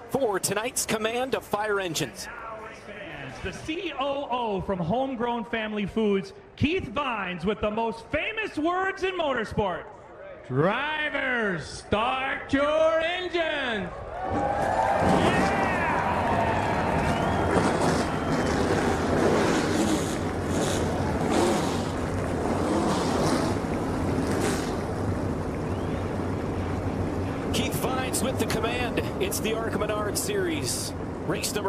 For tonight's command of fire engines. The COO from Homegrown Family Foods, Keith Vines, with the most famous words in motorsport. Drivers, start your engines! Keith Vines with the command. It's the ARCA Menards series. Race number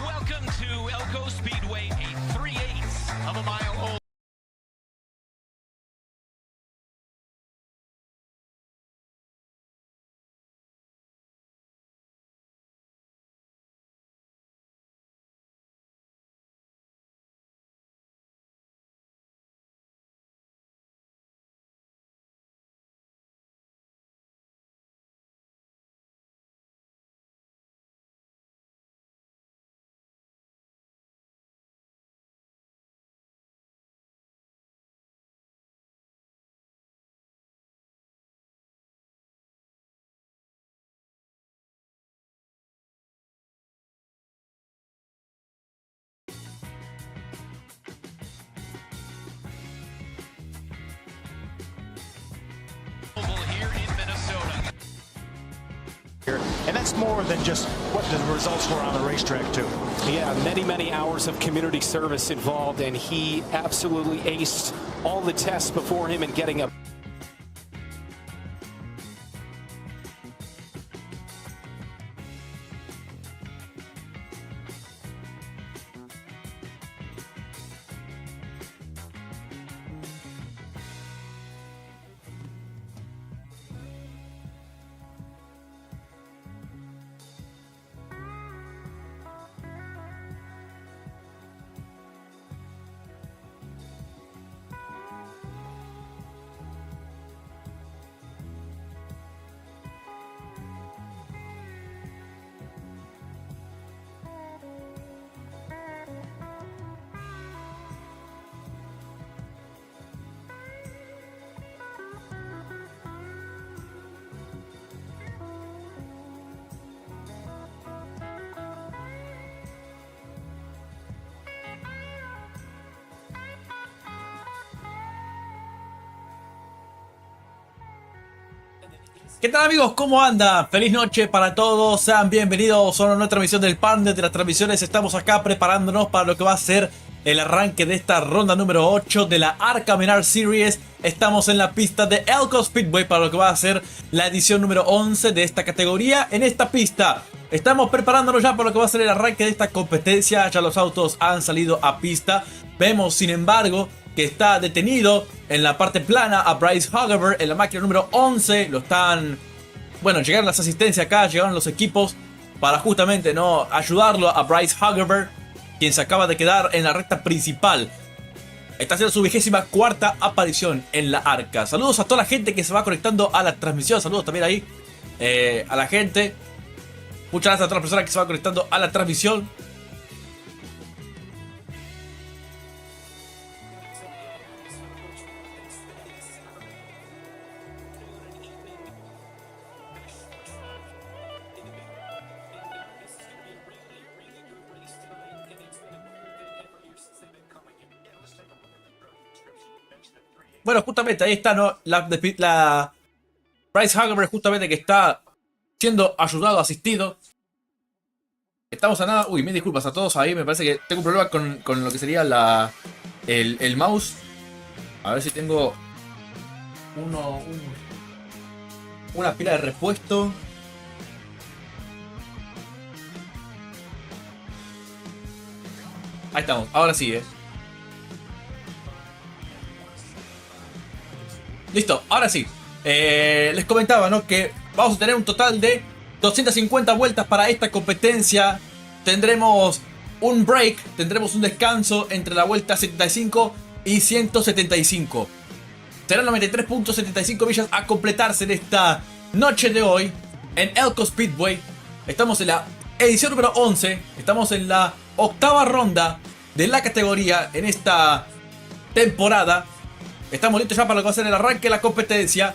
welcome to Elko Speedway, a 3/8 of a mile old. Here in Minnesota. And that's more than just what the results were on the racetrack, too. Yeah, many hours of community service involved, and he absolutely aced all the tests before him in getting a ¿Qué tal amigos? ¿Cómo andan? Feliz noche para todos, sean bienvenidos a una nueva transmisión del partner de las transmisiones. Estamos acá preparándonos para lo que va a ser el arranque de esta ronda número 8 de la ARCA Menards Series. Estamos en la pista de Elko Speedway para lo que va a ser la edición número 11 de esta categoría. En esta pista estamos preparándonos ya para lo que va a ser el arranque de esta competencia. Ya los autos han salido a pista. Vemos sin embargo que está detenido en la parte plana a Bryce Hoggever en la máquina número 11. Lo están... Bueno, llegaron las asistencias acá, llegaron los equipos para justamente no ayudarlo a Bryce Hoggever, quien se acaba de quedar en la recta principal. Está haciendo su 24ª aparición en la ARCA. Saludos a toda la gente que se va conectando a la transmisión. Saludos también ahí a la gente. Muchas gracias a todas las personas que se van conectando a la transmisión. Bueno, justamente ahí está, ¿no? La Bryce Hoggever justamente que está siendo ayudado, asistido. Estamos a nada... Uy, mil disculpas a todos ahí. Me parece que tengo un problema con lo que sería el mouse. A ver si tengo una pila de repuesto. Ahí estamos, ahora sí, Listo, ahora sí. Les comentaba, ¿no? Que vamos a tener un total de 250 vueltas para esta competencia. Tendremos un break, tendremos un descanso entre la vuelta 75 y 175. Serán 93.75 millas a completarse en esta noche de hoy en Elko Speedway. Estamos en la edición número 11. Estamos en la 8ª ronda de la categoría en esta temporada. Estamos listos ya para lo que va a ser el arranque de la competencia.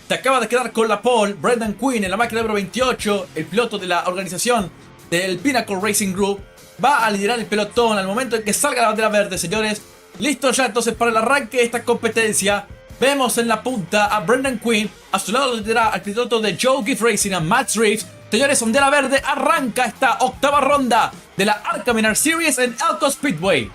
Se acaba de quedar con la pole Brendan Quinn en la máquina número 28. El piloto de la organización del Pinnacle Racing Group va a liderar el pelotón al momento en que salga la bandera verde, señores. Listo ya entonces para el arranque de esta competencia. Vemos en la punta a Brendan Quinn. A su lado tendrá al piloto de Joe Gibbs Racing, a Matt Reeves. Señores, bandera verde, arranca esta 8ª ronda de la ARCA Menards Series en Elko Speedway.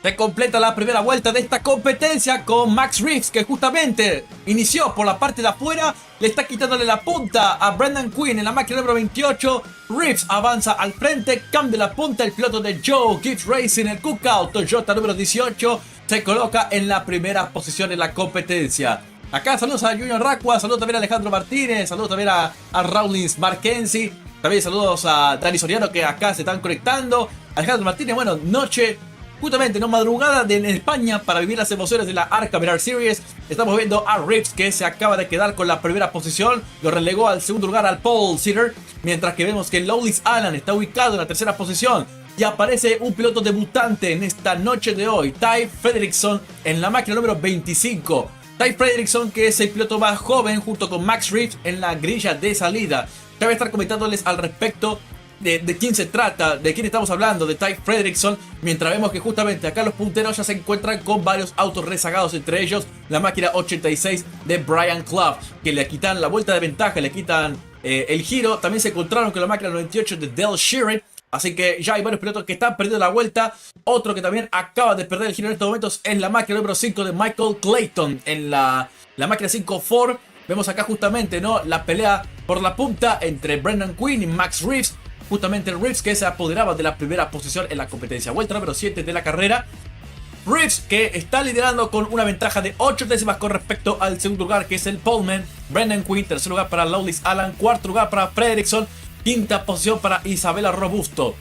Se completa la primera vuelta de esta competencia con Max Reeves, que justamente inició por la parte de afuera. Le está quitándole la punta a Brendan Quinn en la máquina número 28. Reeves avanza al frente, cambia la punta. El piloto de Joe Gibbs Racing, el Cookout Toyota número 18, se coloca en la primera posición en la competencia. Acá saludos a Junior Racua, saludos también a Alejandro Martínez, saludos también a Rawlins Markensi. También saludos a Dani Soriano, que acá se están conectando. Alejandro Martínez, bueno, noche... Justamente, ¿no? Madrugada en España para vivir las emociones de la ARCA Menards Series. Estamos viendo a Reeves, que se acaba de quedar con la primera posición. Lo relegó al segundo lugar al pole sitter. Mientras que vemos que Lowlis Allen está ubicado en la tercera posición. Y aparece un piloto debutante en esta noche de hoy, Ty Fredrickson, en la máquina número 25. Ty Fredrickson, que es el piloto más joven junto con Max Reeves en la grilla de salida. Ya voy a estar comentándoles al respecto de quién se trata, de quién estamos hablando, de Ty Fredrickson, mientras vemos que justamente acá los punteros ya se encuentran con varios autos rezagados, entre ellos la máquina 86 de Brian Clough, que le quitan la vuelta de ventaja, le quitan el giro. También se encontraron con la máquina 98 de Dale Sheeran, así que ya hay varios pilotos que están perdiendo la vuelta. Otro que también acaba de perder el giro en estos momentos es la máquina número 5 de Michael Clayton en la máquina 5 Ford. Vemos acá justamente, ¿no?, la pelea por la punta entre Brendan Quinn y Max Reeves. Justamente el Reeves, que se apoderaba de la primera posición en la competencia. Vuelta número 7 de la carrera. Reeves, que está liderando con una ventaja de 8 décimas con respecto al segundo lugar, que es el poleman Brendan Quinn. Tercer lugar para Lowlis Allen. Cuarto lugar para Fredrickson. Quinta posición para Isabella Robusto.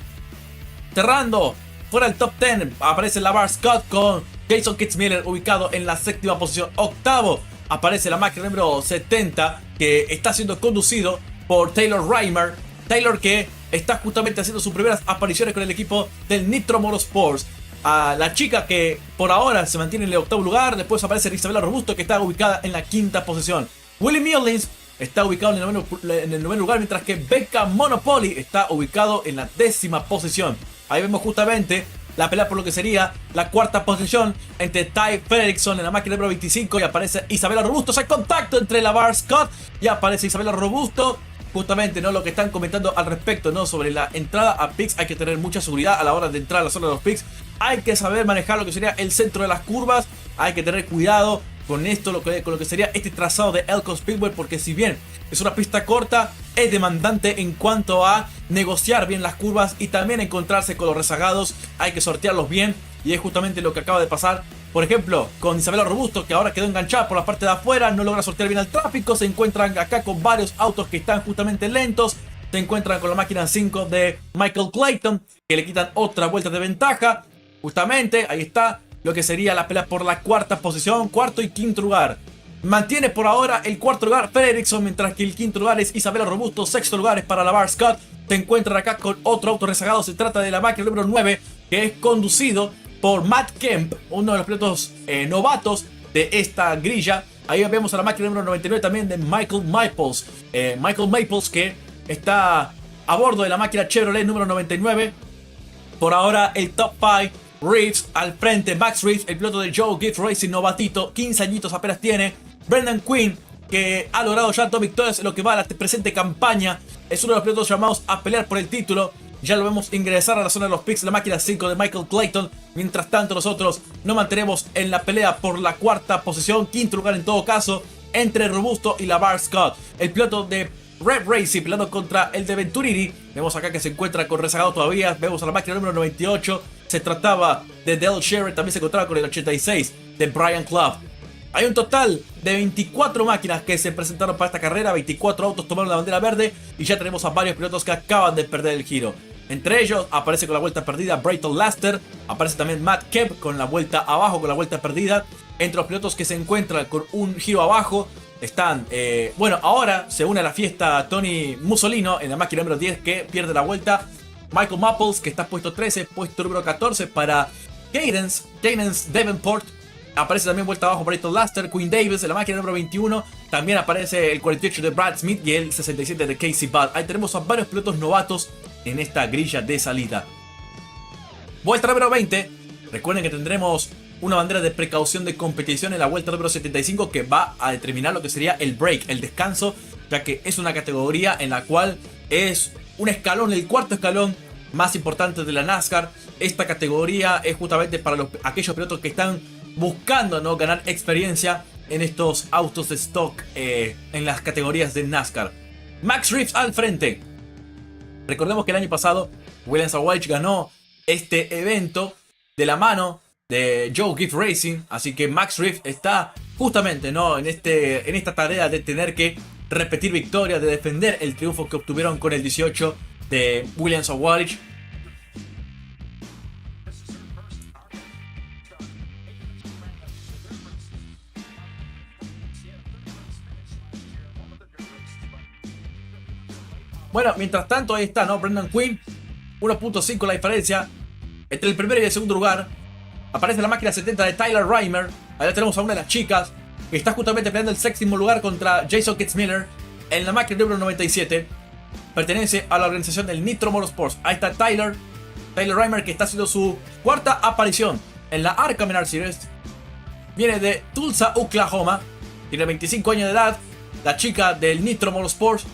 Cerrando fuera del top 10 aparece Lavar Scott con Jason Kitzmiller ubicado en la séptima posición. Octavo aparece la máquina número 70, que está siendo conducido por Taylor Reimer. Taylor, que está justamente haciendo sus primeras apariciones con el equipo del Nitro Motorsports. A la chica que por ahora se mantiene en el octavo lugar. Después aparece Isabella Robusto, que está ubicada en la quinta posición. Willie Mullins está ubicado en el noveno lugar, mientras que Becca Monopoly está ubicado en la 10ª posición. Ahí vemos justamente la pelea por lo que sería la 4ª posición entre Ty Fredrickson en la máquina número 25 y aparece Isabella Robusto. Hay contacto entre la Bar Scott y aparece Isabella Robusto. Justamente, ¿no? Lo que están comentando al respecto, ¿no? Sobre la entrada a pits. Hay que tener mucha seguridad a la hora de entrar a la zona de los pits. Hay que saber manejar lo que sería el centro de las curvas. Hay que tener cuidado con esto, con lo que sería este trazado de Elko Speedway, porque si bien es una pista corta, es demandante en cuanto a negociar bien las curvas y también encontrarse con los rezagados. Hay que sortearlos bien y es justamente lo que acaba de pasar. Por ejemplo, con Isabella Robusto, que ahora quedó enganchada por la parte de afuera, no logra sortear bien al tráfico. Se encuentran acá con varios autos que están justamente lentos. Se encuentran con la máquina 5 de Michael Clayton, que le quitan otra vuelta de ventaja. Justamente, ahí está lo que sería la pelea por la 4ª posición, 4º y 5º lugar. Mantiene por ahora el 4º lugar Fredrickson, mientras que el 5º lugar es Isabella Robusto. 6º lugar es para la Bar Scott. Se encuentran acá con otro auto rezagado. Se trata de la máquina número 9, que es conducido por Matt Kemp, uno de los pilotos novatos de esta grilla. Ahí vemos a la máquina número 99 también de Michael Maples. Michael Maples, que está a bordo de la máquina Chevrolet número 99. Por ahora el top 5, Reeves al frente. Max Reeves, el piloto de Joe Gift Racing, novatito, 15 añitos apenas tiene. Brendan Quinn, que ha logrado ya 2 victorias en lo que va a la presente campaña. Es uno de los pilotos llamados a pelear por el título. Ya lo vemos ingresar a la zona de los pits, la máquina 5 de Michael Clayton. Mientras tanto, nosotros nos mantenemos en la pelea por la 4ª posición, 5º lugar en todo caso, entre Robusto y la Bar Scott. El piloto de Red Racing peleando contra el de Venturini. Vemos acá que se encuentra con rezagado todavía. Vemos a la máquina número 98. Se trataba de Dale Sherry. También se encontraba con el 86 de Brian Club. Hay un total de 24 máquinas que se presentaron para esta carrera. 24 autos tomaron la bandera verde. Y ya tenemos a varios pilotos que acaban de perder el giro. Entre ellos aparece con la vuelta perdida Brayton Laster. Aparece también Matt Kemp con la vuelta abajo, con la vuelta perdida. Entre los pilotos que se encuentran con un giro abajo están, bueno, ahora se une a la fiesta Tony Musolino en la máquina número 10, que pierde la vuelta. Michael Maples, que está puesto 13, puesto número 14 para Cadence Davenport. Aparece también vuelta abajo Brayton Laster. Quinn Davis en la máquina número 21. También aparece el 48 de Brad Smith y el 67 de Casey Budd. Ahí tenemos a varios pilotos novatos en esta grilla de salida. Vuelta número 20. Recuerden que tendremos una bandera de precaución de competición en la vuelta número 75, que va a determinar lo que sería el break, el descanso, ya que es una categoría en la cual es un escalón, el 4º escalón más importante de la NASCAR. Esta categoría es justamente para aquellos pilotos que están buscando, ¿no?, ganar experiencia en estos autos de stock en las categorías de NASCAR. Max Reeves al frente. Recordemos que el año pasado Williams Walsh ganó este evento de la mano de Joe Gift Racing, así que Max Reeves está justamente, ¿no?, en esta tarea de tener que repetir victoria, de defender el triunfo que obtuvieron con el 18 de Williams Walsh. Bueno, mientras tanto ahí está, ¿no?, Brendan Quinn, 1.5 la diferencia entre el primero y el segundo lugar. Aparece la máquina 70 de Tyler Reimer. Ahí tenemos a una de las chicas que está justamente peleando el 6º lugar contra Jason Kitzmiller en la máquina número 97. Pertenece a la organización del Nitro Motorsports. Ahí está Tyler Reimer, que está haciendo su 4ª aparición en la ARCA Menards Series. Viene de Tulsa, Oklahoma. Tiene 25 años de edad. La chica del Nitro Motorsports.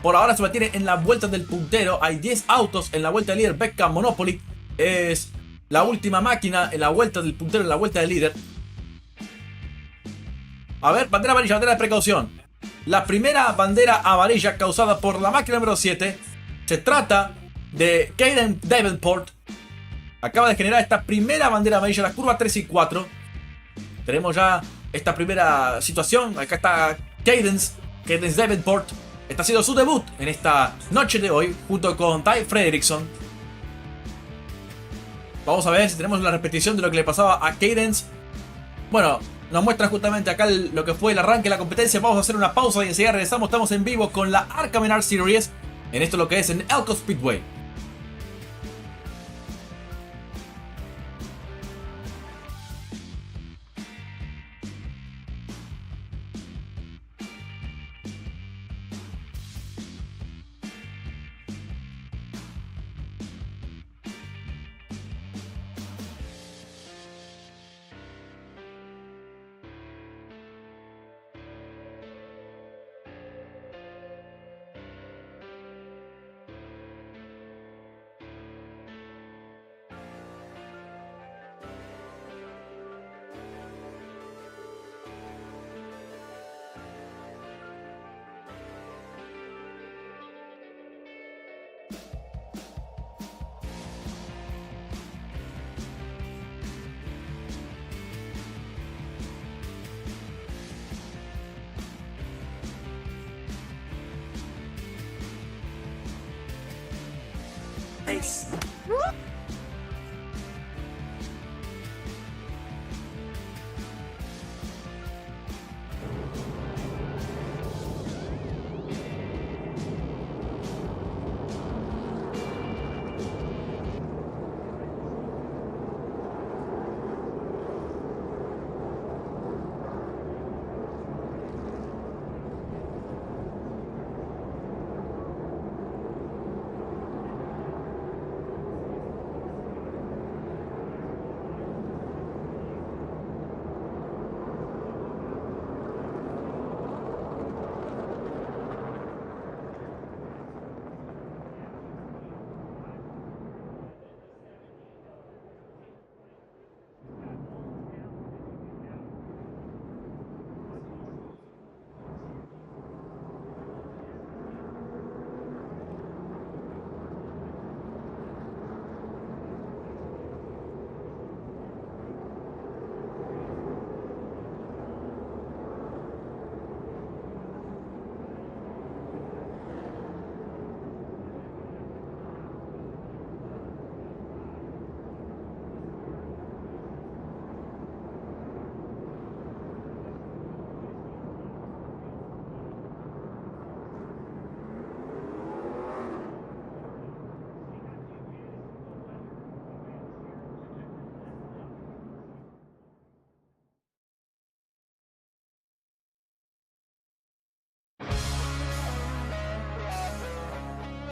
Por ahora se mantiene en la vuelta del puntero. Hay 10 autos en la vuelta de líder. Becca Monopoly es la última máquina en la vuelta del puntero, en la vuelta de líder. A ver, bandera amarilla, bandera de precaución. La primera bandera amarilla causada por la máquina número 7. Se trata de Caden Davenport. Acaba de generar esta primera bandera amarilla en la curva 3 y 4. Tenemos ya esta primera situación. Acá está Cadence Davenport. Está haciendo su debut en esta noche de hoy junto con Ty Fredrickson. Vamos a ver si tenemos la repetición de lo que le pasaba a Cadence. Bueno, nos muestra justamente acá lo que fue el arranque de la competencia. Vamos a hacer una pausa y enseguida regresamos. Estamos en vivo con la ARCA Menards Series. En esto lo que es en Elko Speedway. Ace.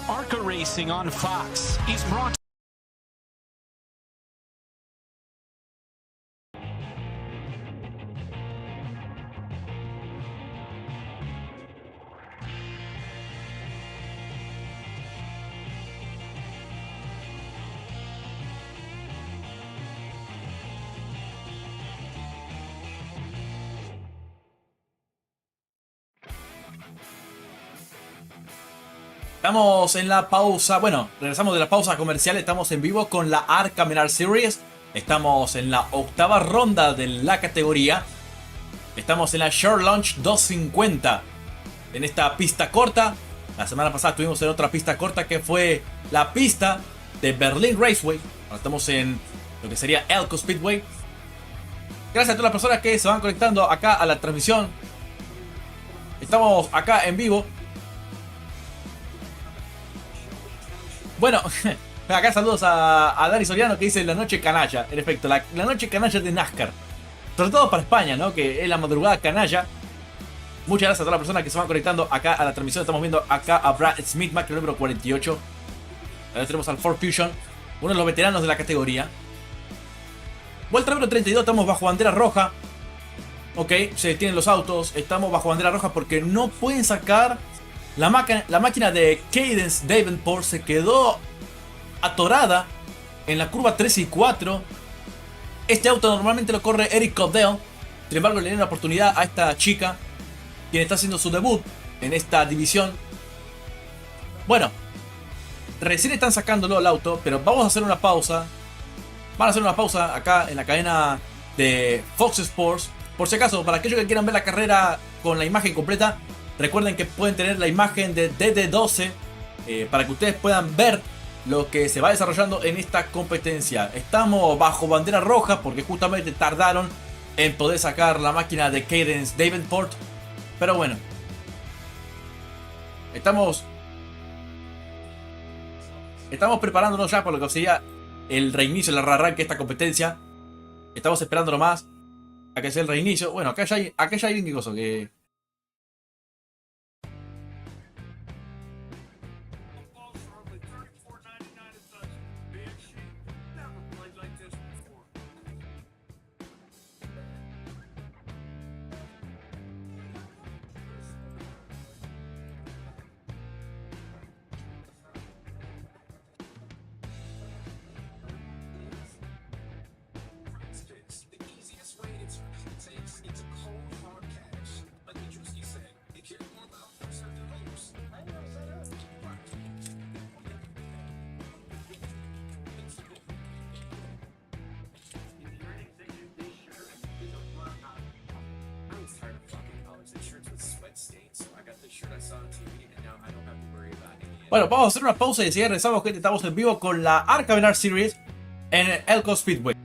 ARCA Racing on Fox is brought. Estamos en la pausa, bueno, regresamos de la pausa comercial, estamos en vivo con la ARCA Menards Series. Estamos en la octava ronda de la categoría. Estamos en la Short Launch 250. En esta pista corta. La semana pasada estuvimos en otra pista corta que fue la pista de Berlin Raceway. Ahora estamos en lo que sería Elko Speedway. Gracias a todas las personas que se van conectando acá a la transmisión. Estamos acá en vivo. Bueno, acá saludos a Dani Soriano que dice la noche canalla. En efecto, la noche canalla de NASCAR. Sobre todo para España, ¿no? Que es la madrugada canalla. Muchas gracias a todas las personas que se van conectando acá a la transmisión. Estamos viendo acá a Brad Smith, máquina número 48. Ahora tenemos al Ford Fusion, uno de los veteranos de la categoría. Vuelta número 32, estamos bajo bandera roja. Ok, se detienen los autos. Estamos bajo bandera roja porque no pueden sacar... La máquina de Cadence Davenport se quedó atorada en la curva 3 y 4. Este auto normalmente lo corre Eric Codell. Sin embargo, le dieron la oportunidad a esta chica, quien está haciendo su debut en esta división. Bueno, recién están sacándolo el auto, pero vamos a hacer una pausa. Van a hacer una pausa acá en la cadena de Fox Sports. Por si acaso, para aquellos que quieran ver la carrera con la imagen completa, recuerden que pueden tener la imagen de DD12 para que ustedes puedan ver lo que se va desarrollando en esta competencia. Estamos bajo bandera roja porque justamente tardaron en poder sacar la máquina de Cadence Davenport. Pero bueno, estamos preparándonos ya por lo que sería el reinicio, el arranque de esta competencia. Estamos esperando nomás a que sea el reinicio. Bueno, acá ya hay alguien que... Bueno, vamos a hacer una pausa y enseguida regresamos, gente. Estamos en vivo con la ARCA Menards Series en el Elko Speedway.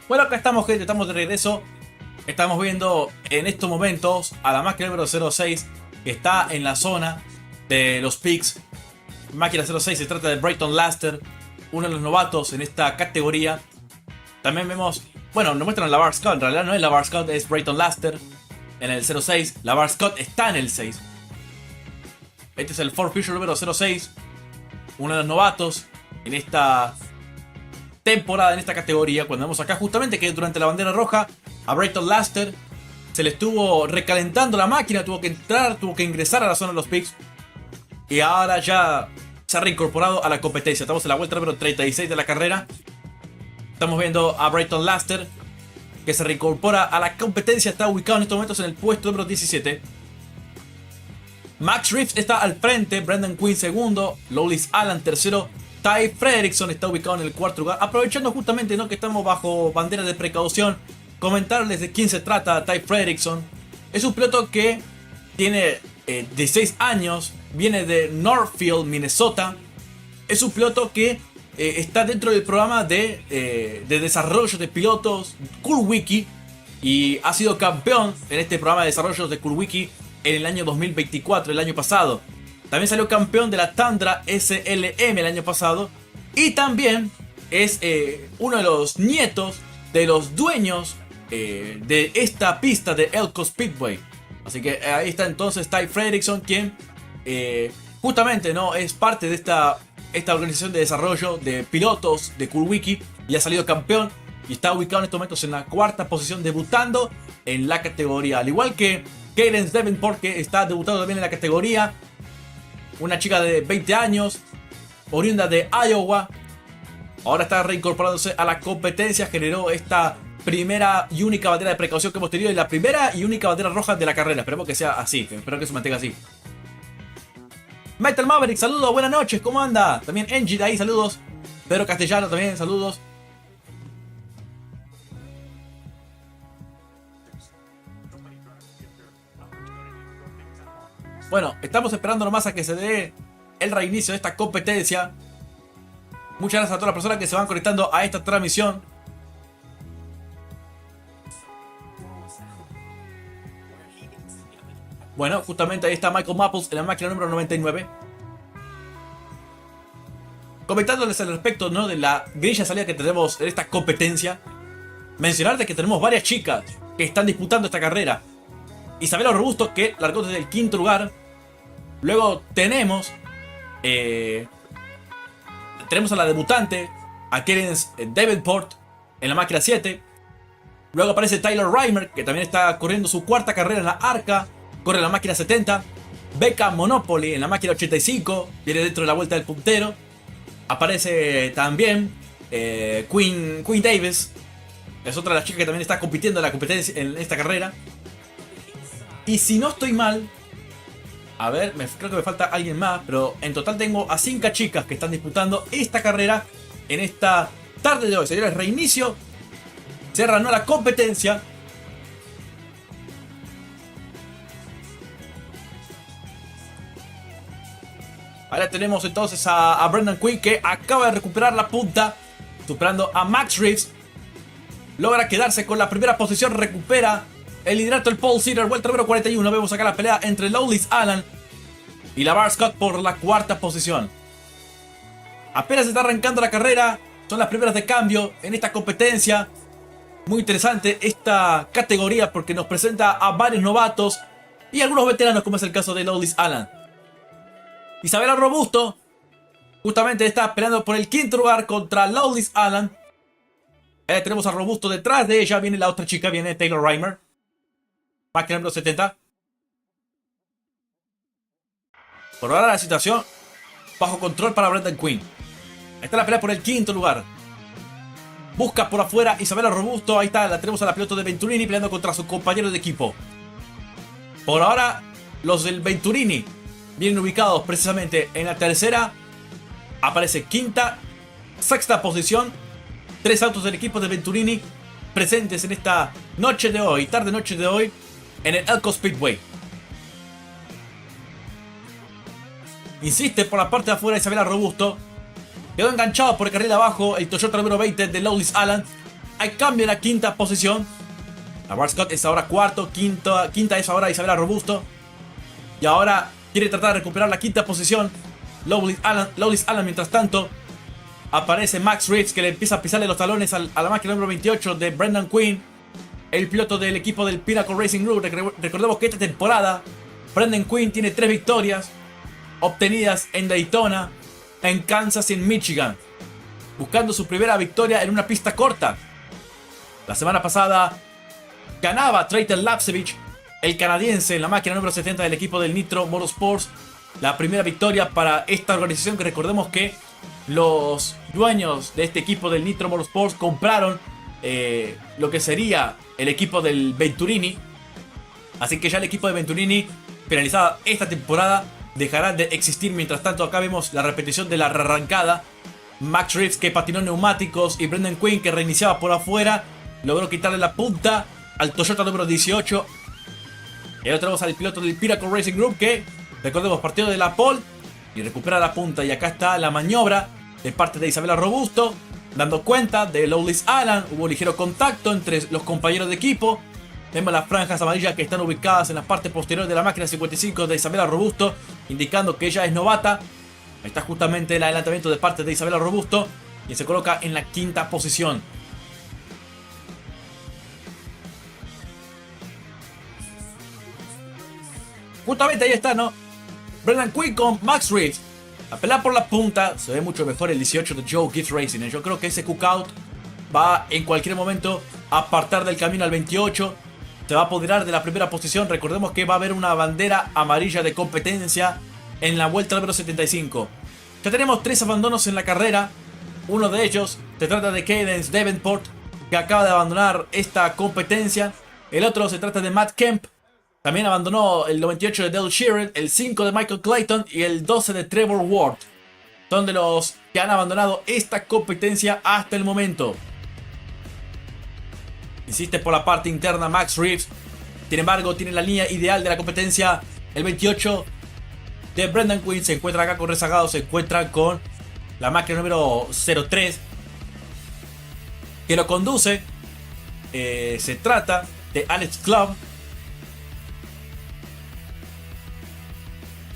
Bueno, acá estamos, gente, estamos de regreso. Estamos viendo en estos momentos a la máquina número 06 que está en la zona de los picks. Máquina 06 se trata de Brayton Laster, uno de los novatos en esta categoría. También vemos, bueno, nos muestran la Bar Scott. En realidad no es la Bar Scott, es Brayton Laster en el 06. La Bar Scott está en el 6. Este es el Ford Fusion número 06, uno de los novatos en esta temporada, en esta categoría. Cuando vemos acá justamente que durante la bandera roja a Brayton Laster se le estuvo recalentando la máquina, tuvo que entrar, tuvo que ingresar a la zona de los picks y ahora ya se ha reincorporado a la competencia. Estamos en la vuelta número 36 de la carrera. Estamos viendo a Brayton Laster que se reincorpora a la competencia. Está ubicado en estos momentos en el puesto número 17. Max Reeves está al frente, Brendan Quinn segundo, Lowlis Allen tercero, Ty Fredrickson está ubicado en el cuarto lugar. Aprovechando justamente, ¿no?, que estamos bajo bandera de precaución, comentarles de quién se trata. Ty Fredrickson es un piloto que tiene 16 años, viene de Northfield, Minnesota. Es un piloto que está dentro del programa de desarrollo de pilotos Cool Wiki y ha sido campeón en este programa de desarrollo de Cool Wiki en el año 2024, el año pasado. También salió campeón de la Tundra SLM el año pasado. Y también es uno de los nietos de los dueños de esta pista de Elko Speedway. Así que ahí está entonces Ty Fredrickson, quien justamente, ¿no?, es parte de esta organización de desarrollo de pilotos de Cool Wiki. Y ha salido campeón y está ubicado en estos momentos en la cuarta posición, debutando en la categoría. Al igual que Cadence Davenport, que está debutando también en la categoría. Una chica de 20 años, oriunda de Iowa. Ahora está reincorporándose a la competencia. Generó esta primera y única bandera de precaución que hemos tenido. Y la primera y única bandera roja de la carrera. Esperemos que sea así. Espero que se mantenga así. Metal Maverick, saludos, buenas noches, ¿cómo anda? También Engie de ahí, saludos. Pedro Castellano también, saludos. Bueno, estamos esperando nomás a que se dé el reinicio de esta competencia. Muchas gracias a todas las personas que se van conectando a esta transmisión. Bueno, justamente ahí está Michael Maples en la máquina número 99. Comentándoles al respecto, ¿no?, de la grilla salida que tenemos en esta competencia. Mencionarte que tenemos varias chicas que están disputando esta carrera. Isabela Robusto, que largó desde el quinto lugar. Luego tenemos a la debutante, a Cadence Davenport en la máquina 7. Luego aparece Tyler Reimer, que también está corriendo su cuarta carrera en la ARCA. Corre en la máquina 70. Beca Monopoly en la máquina 85. Viene dentro de la vuelta del puntero. Aparece también Queen Davis. Es otra de las chicas que también está compitiendo en la competencia en esta carrera. Y si no estoy mal, a ver, creo que me falta alguien más, pero en total tengo a 5 chicas que están disputando esta carrera en esta tarde de hoy. Señores, reinicio. Se reanudó la competencia. Ahora tenemos entonces a Brendan Quinn, que acaba de recuperar la punta, superando a Max Reeves. Logra quedarse con la primera posición, recupera el liderato del pole sitter, vuelta número 41. Vemos acá la pelea entre Lawless Alan y LaVar Scott por la cuarta posición. Apenas está arrancando la carrera, son las primeras de cambio en esta competencia. Muy interesante esta categoría porque nos presenta a varios novatos y algunos veteranos, como es el caso de Lawless Alan. Isabela Robusto justamente está peleando por el quinto lugar contra Lawless Alan. Tenemos a Robusto detrás de ella. Viene la otra chica, viene Taylor Reimer, máquina número 70. Por ahora la situación bajo control para Brendan Quinn. Ahí está la pelea por el quinto lugar. Busca por afuera Isabela Robusto. Ahí está, la tenemos a la piloto de Venturini peleando contra su compañero de equipo. Por ahora los del Venturini vienen ubicados precisamente en la tercera. Aparece quinta, sexta posición. 3 autos del equipo de Venturini presentes en esta noche de hoy, tarde noche de hoy, en el Elko Speedway. Insiste por la parte de afuera Isabela Robusto. Quedó enganchado por el carril abajo el Toyota número 20 de Lawless Alan. Hay cambio en la quinta posición. LaVar Scott es ahora cuarto, quinta es ahora Isabela Robusto. Y ahora quiere tratar de recuperar la quinta posición Lawless Alan. Mientras tanto aparece Max Reeves, que le empieza a pisarle los talones a la máquina número 28 de Brendan Quinn, el piloto del equipo del Pinnacle Racing Group. Recordemos que esta temporada Brendan Quinn tiene 3 victorias obtenidas en Daytona, en Kansas y en Michigan, buscando su primera victoria en una pista corta. La semana pasada ganaba Trayton Lapsevich, el canadiense, en la máquina número 70 del equipo del Nitro Motorsports. La primera victoria para esta organización, que recordemos que los dueños de este equipo del Nitro Motorsports compraron lo que sería el equipo del Venturini. Así que ya el equipo de Venturini, finalizada esta temporada, dejará de existir. Mientras tanto, acá vemos la repetición de la rearrancada. Max Reeves, que patinó neumáticos, y Brendan Quinn, que reiniciaba por afuera, logró quitarle la punta al Toyota número 18. Y ahora tenemos al piloto del Pinnacle Racing Group, que, recordemos, partió de la pole y recupera la punta. Y acá está la maniobra de parte de Isabela Robusto, dando cuenta de Lawless Alan. Hubo ligero contacto entre los compañeros de equipo. Vemos las franjas amarillas que están ubicadas en la parte posterior de la máquina 55 de Isabela Robusto, indicando que ella es novata. Ahí está justamente el adelantamiento de parte de Isabela Robusto, y se coloca en la quinta posición. Justamente ahí está, ¿no? Brendan Quinn con Max Reeves. A pelear por la punta. Se ve mucho mejor el 18 de Joe Gibbs Racing. Yo creo que ese cookout va en cualquier momento a apartar del camino al 28. Se va a apoderar de la primera posición. Recordemos que va a haber una bandera amarilla de competencia en la vuelta número 75. Ya tenemos 3 abandonos en la carrera. Uno de ellos se trata de Cadence Davenport, que acaba de abandonar esta competencia. El otro se trata de Matt Kemp. También abandonó el 98 de Dale Sheeran, el 5 de Michael Clayton y el 12 de Trevor Ward. Son de los que han abandonado esta competencia hasta el momento. Insiste por la parte interna Max Reeves. Sin embargo, tiene la línea ideal de la competencia. El 28 de Brendan Quinn se encuentra acá con rezagado. Se encuentra con la máquina número 03, que lo conduce. Se trata de Alex Club.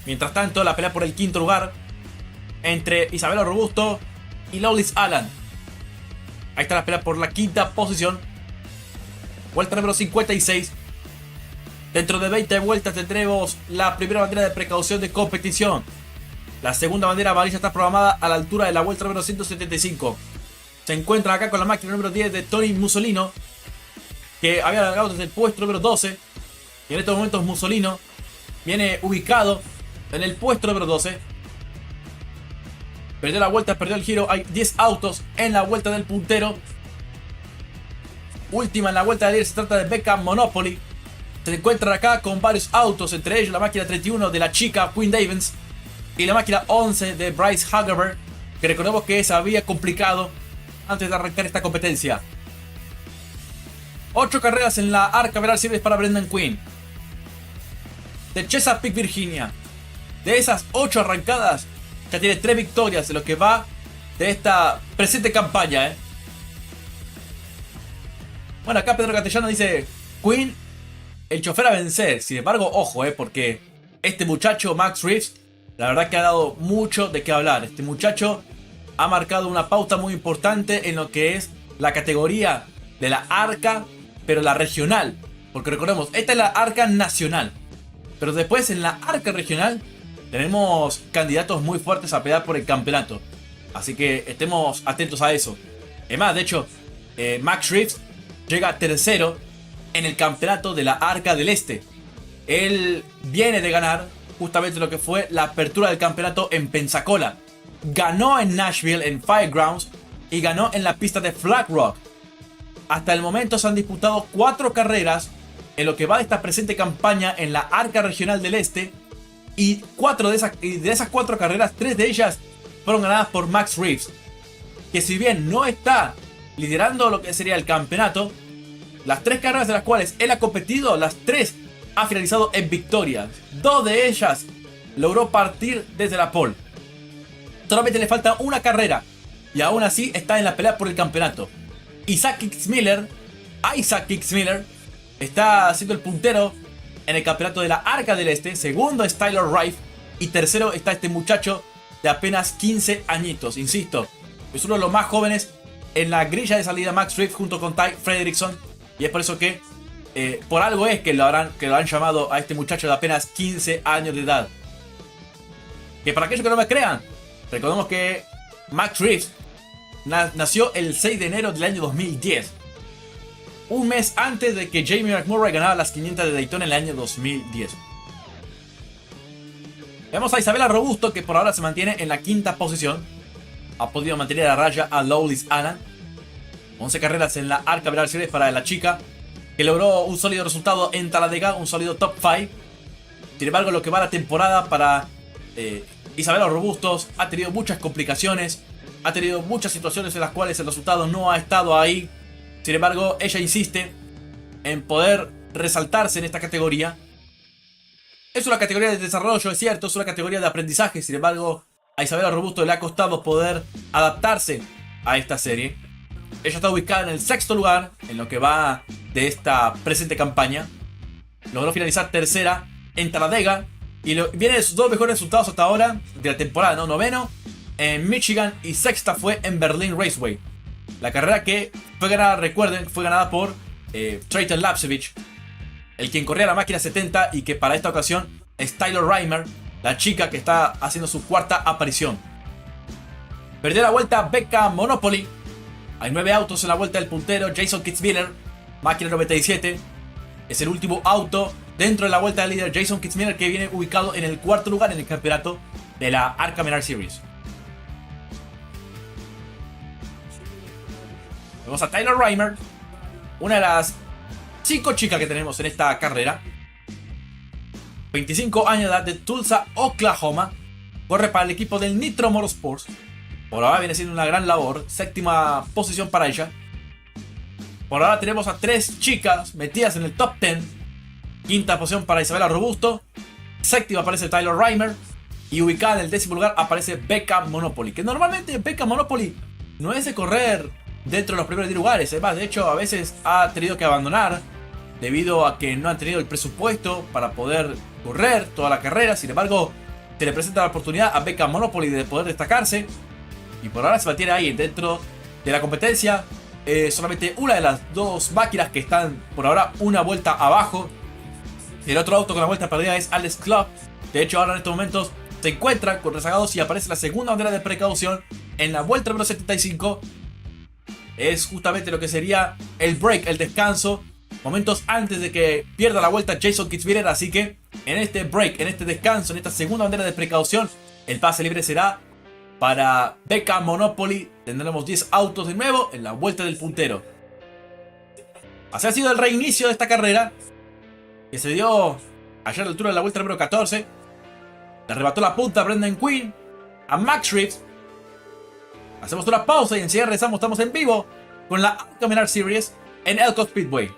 Mientras tanto, la pelea por el quinto lugar entre Isabela Robusto y Lawless Alan. Ahí está la pelea por la quinta posición. Vuelta número 56. Dentro de 20 vueltas tendremos la primera bandera de precaución de competición. La segunda bandera amarilla está programada a la altura de la vuelta número 175. Se encuentra acá con la máquina número 10 de Tony Musolino, que había largado desde el puesto número 12. Y en estos momentos Musolino viene ubicado en el puesto número 12. Perdió la vuelta, perdió el giro. Hay 10 autos en la vuelta del puntero. Última en la vuelta de líder se trata de Becca Monopoly. Se encuentran acá con varios autos, entre ellos la máquina 31 de la chica Queen Davins y la máquina 11 de Bryce Hagerberg, que recordemos que se había complicado antes de arrancar esta competencia. 8 carreras en la ARCA Series para Brendan Quinn, de Chesapeake, Virginia. De esas 8 arrancadas, ya tiene 3 victorias en lo que va de esta presente campaña. Bueno, acá Pedro Castellano dice: Quinn, el chofer a vencer. Sin embargo, ojo, porque este muchacho, Max Reeves, la verdad que ha dado mucho de qué hablar. Este muchacho ha marcado una pauta muy importante en lo que es la categoría de la ARCA, pero la regional. Porque recordemos, esta es la ARCA nacional. Pero después en la ARCA regional tenemos candidatos muy fuertes a pelear por el campeonato. Así que estemos atentos a eso. Es más, de hecho, Max Reeves llega tercero en el campeonato de la ARCA del Este. Él viene de ganar justamente lo que fue la apertura del campeonato en Pensacola. Ganó en Nashville, en Fairgrounds, y ganó en la pista de Flat Rock. Hasta el momento se han disputado 4 carreras en lo que va de esta presente campaña en la ARCA regional del Este. Y de esas 4 carreras, 3 de ellas fueron ganadas por Max Reeves, que si bien no está liderando lo que sería el campeonato, las 3 carreras de las cuales él ha competido, las 3 ha finalizado en victorias. 2 de ellas logró partir desde la pole. Solamente le falta una carrera y aún así está en la pelea por el campeonato. Isaac Kitzmiller está siendo el puntero en el campeonato de la ARCA del Este. Segundo es Tyler Rife y tercero está este muchacho de apenas 15 añitos. Insisto, es uno de los más jóvenes en la grilla de salida, Max Reeves, junto con Ty Fredrickson. Y es por eso que por algo es que lo han llamado a este muchacho de apenas 15 años de edad. Que para aquellos que no me crean, recordemos que Max Reeves nació el 6 de enero del año 2010. Un mes antes de que Jamie McMurray ganara las 500 de Daytona en el año 2010. Vemos a Isabella Robusto, que por ahora se mantiene en la 5ª posición. Ha podido mantener a raya a Lowlis Anna. 11 carreras en la ARCA Series para la chica, que logró un sólido resultado en Talladega, un sólido top 5. Sin embargo, lo que va la temporada para Isabella Robustos ha tenido muchas complicaciones, ha tenido muchas situaciones en las cuales el resultado no ha estado ahí. Sin embargo, ella insiste en poder resaltarse en esta categoría. Es una categoría de desarrollo, es cierto, es una categoría de aprendizaje. Sin embargo, a Isabella Robusto le ha costado poder adaptarse a esta serie. Ella está ubicada en el 6º lugar en lo que va de esta presente campaña. Logró finalizar tercera en Talladega y viene de sus 2 mejores resultados hasta ahora de la temporada, ¿no? 9º en Michigan y 6ª fue en Berlin Raceway. La carrera que fue ganada, recuerden, fue ganada por Trayton Lapsevich, el quien corría la máquina 70, y que para esta ocasión es Tyler Reimer, la chica que está haciendo su 4ª aparición. Perdió la vuelta Becca Monopoly. Hay 9 autos en la vuelta del puntero. Jason Kitzmiller, máquina 97, es el último auto dentro de la vuelta del líder. Jason Kitzmiller, que viene ubicado en el 4º lugar en el campeonato de la ARCA Menards Series. Vemos a Tyler Reimer, una de las 5 chicas que tenemos en esta carrera. 25 años de edad, de Tulsa, Oklahoma. Corre para el equipo del Nitro Motorsports. Por ahora viene siendo una gran labor. 7ª posición para ella. Por ahora tenemos a 3 chicas metidas en el top 10. 5ª posición para Isabella Robusto. 7ª aparece Tyler Reimer. Y ubicada en el 10º lugar aparece Becca Monopoly. Que normalmente Becca Monopoly no es de correr dentro de los primeros 10 lugares. Además, de hecho, a veces ha tenido que abandonar debido a que no han tenido el presupuesto para poder correr toda la carrera. Sin embargo, se le presenta la oportunidad a Becca Monopoly de poder destacarse. Y por ahora se mantiene ahí dentro de la competencia. Solamente una de las 2 máquinas que están por ahora una vuelta abajo. El otro auto con la vuelta perdida es Alex Club. De hecho, ahora en estos momentos se encuentran con rezagados y aparece la segunda bandera de precaución en la vuelta número 75. Es justamente lo que sería el break, el descanso, momentos antes de que pierda la vuelta Jason Kitzmiller. Así que en este break, en este descanso, en esta segunda bandera de precaución, el pase libre será para Beca Monopoly. Tendremos 10 autos de nuevo en la vuelta del puntero. Así ha sido el reinicio de esta carrera, que se dio ayer a la altura de la vuelta número 14. Le arrebató la punta a Brendan Quinn, a Max Reeves. Hacemos una pausa y enseguida regresamos. Estamos en vivo con la ARCA Menards Series en Elko Speedway.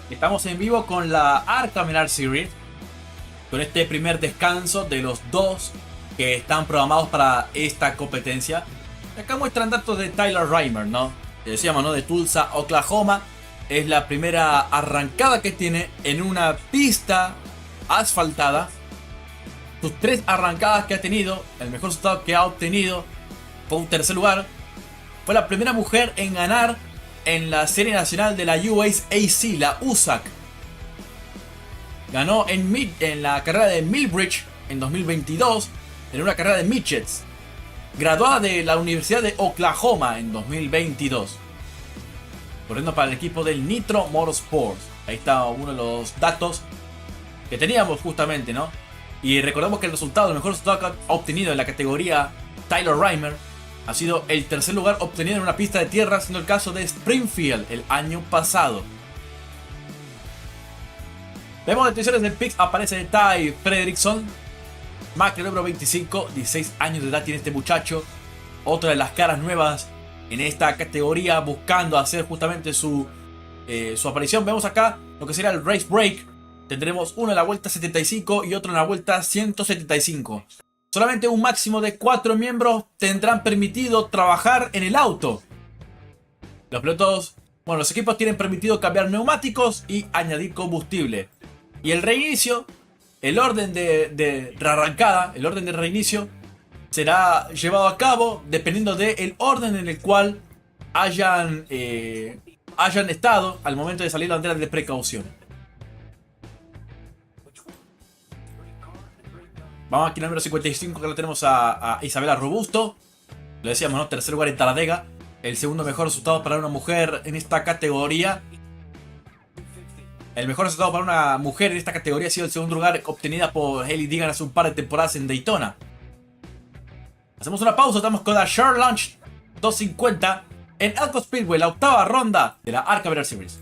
Estamos en vivo con la ARCA Menards Series, con este primer descanso de los dos que están programados para esta competencia. Acá muestran datos de Tyler Reimer, ¿no? Que decíamos, ¿no? De Tulsa, Oklahoma. Es la primera arrancada que tiene en una pista asfaltada. Sus 3 arrancadas que ha tenido, el mejor resultado que ha obtenido fue un tercer lugar. Fue la primera mujer en ganar en la serie nacional de la USAC, la USAC. Ganó en la carrera de Millbridge en 2022, en una carrera de midgets. Graduada de la Universidad de Oklahoma en 2022. Corriendo para el equipo del Nitro Motorsports. Ahí está uno de los datos que teníamos justamente, ¿no? Y recordemos que el mejor resultado que ha obtenido en la categoría Tyler Reimer ha sido el tercer lugar obtenido en una pista de tierra, siendo el caso de Springfield el año pasado. Vemos las decisiones del Pix, aparece Ty Fredrickson, Macri número 25, 16 años de edad tiene este muchacho. Otra de las caras nuevas en esta categoría, buscando hacer justamente su aparición. Vemos acá lo que será el race break. Tendremos uno en la vuelta 75 y otro en la vuelta 175. Solamente un máximo de 4 miembros tendrán permitido trabajar en el auto. Los pilotos Bueno, los equipos tienen permitido cambiar neumáticos y añadir combustible. Y el reinicio, el orden de rearrancada, el orden de reinicio, será llevado a cabo dependiendo del orden en el cual hayan estado al momento de salir la bandera de precaución. Vamos aquí al número 55, que lo tenemos a Isabela Robusto. Lo decíamos, ¿no? Tercer lugar en Taladega. El segundo mejor resultado para una mujer en esta categoría. El mejor resultado para una mujer en esta categoría ha sido el segundo lugar obtenida por Hailey Deegan hace un par de temporadas en Daytona. Hacemos una pausa, estamos con la Share Launch 250 en Elko Speedway, la octava ronda de la ARCA Series.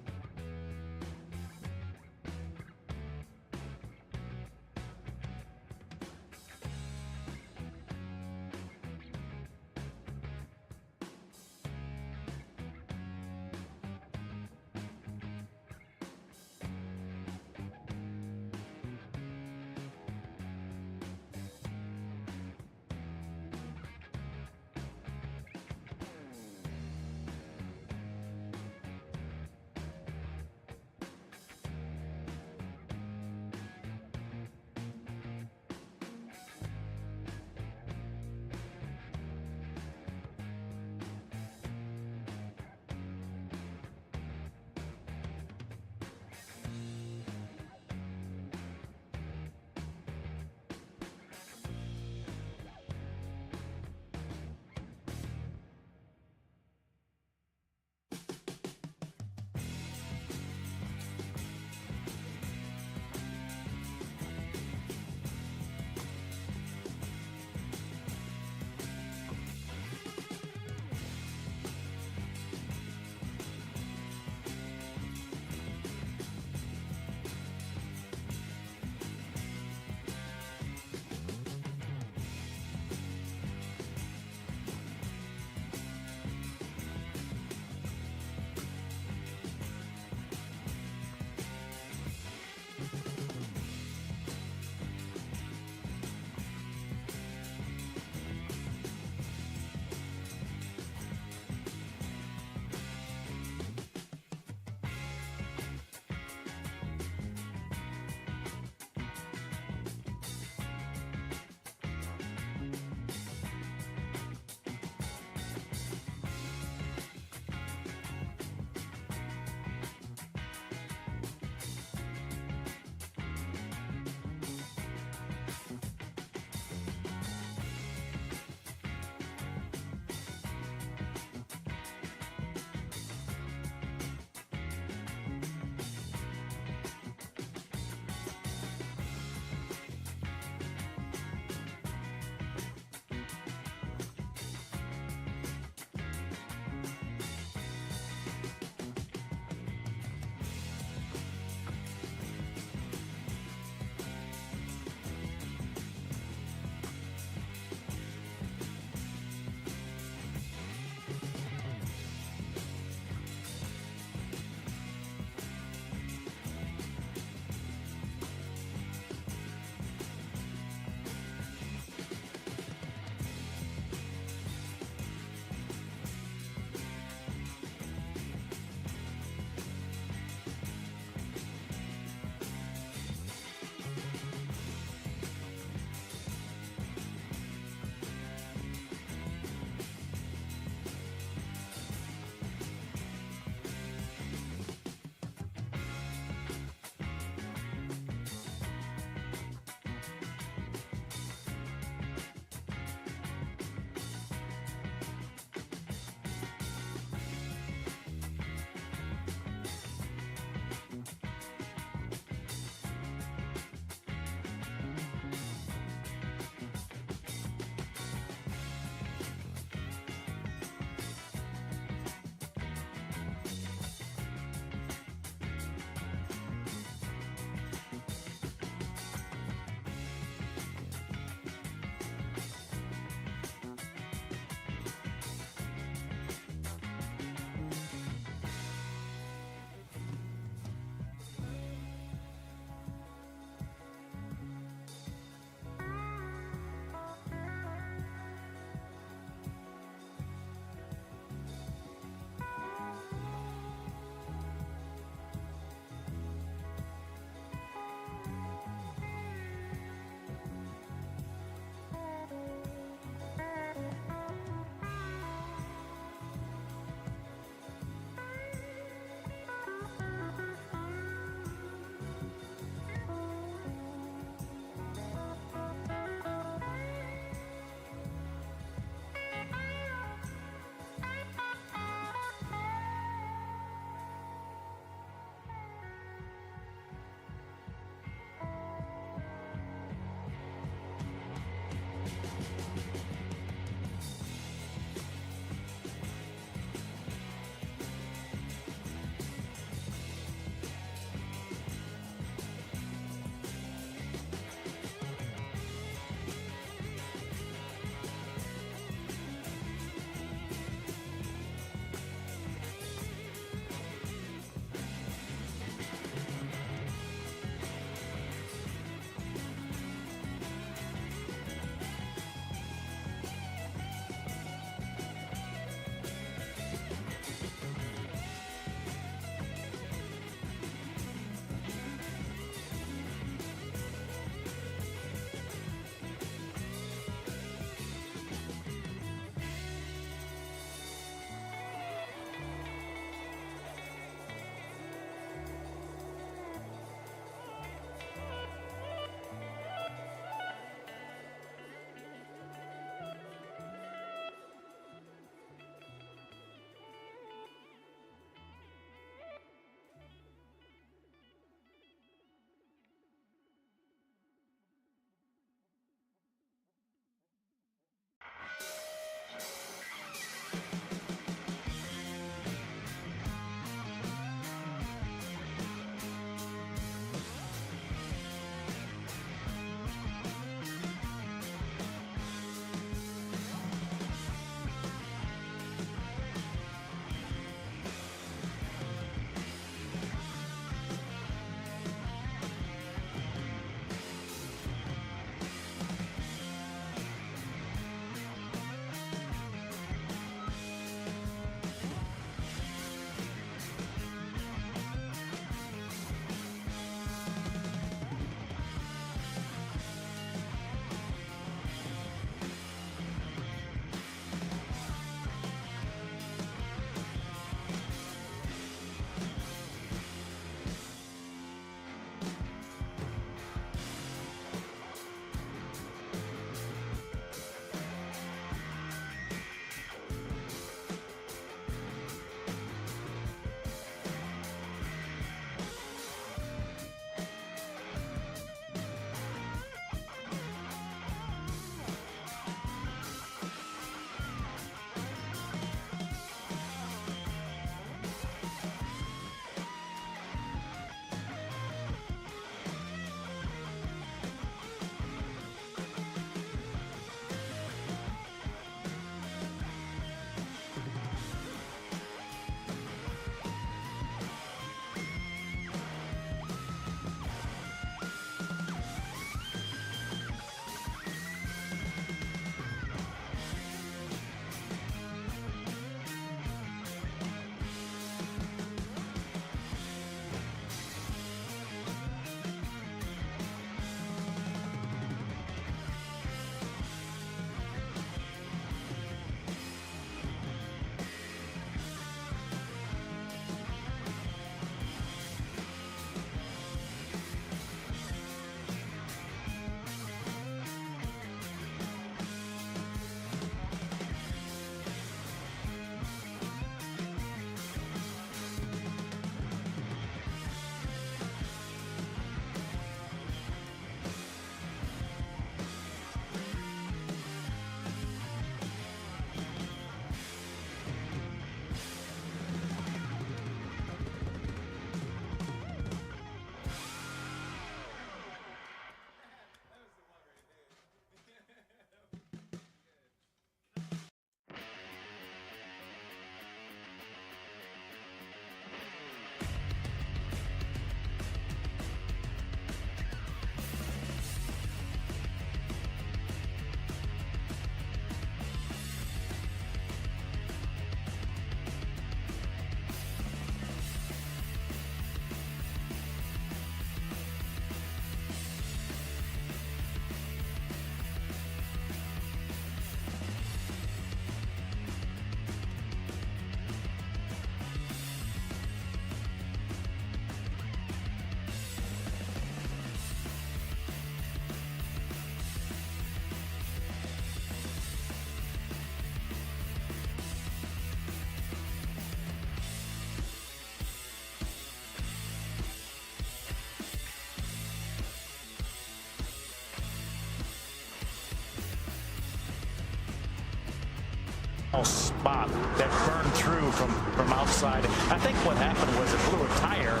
spot that burned through from outside. I think what happened was it blew a tire,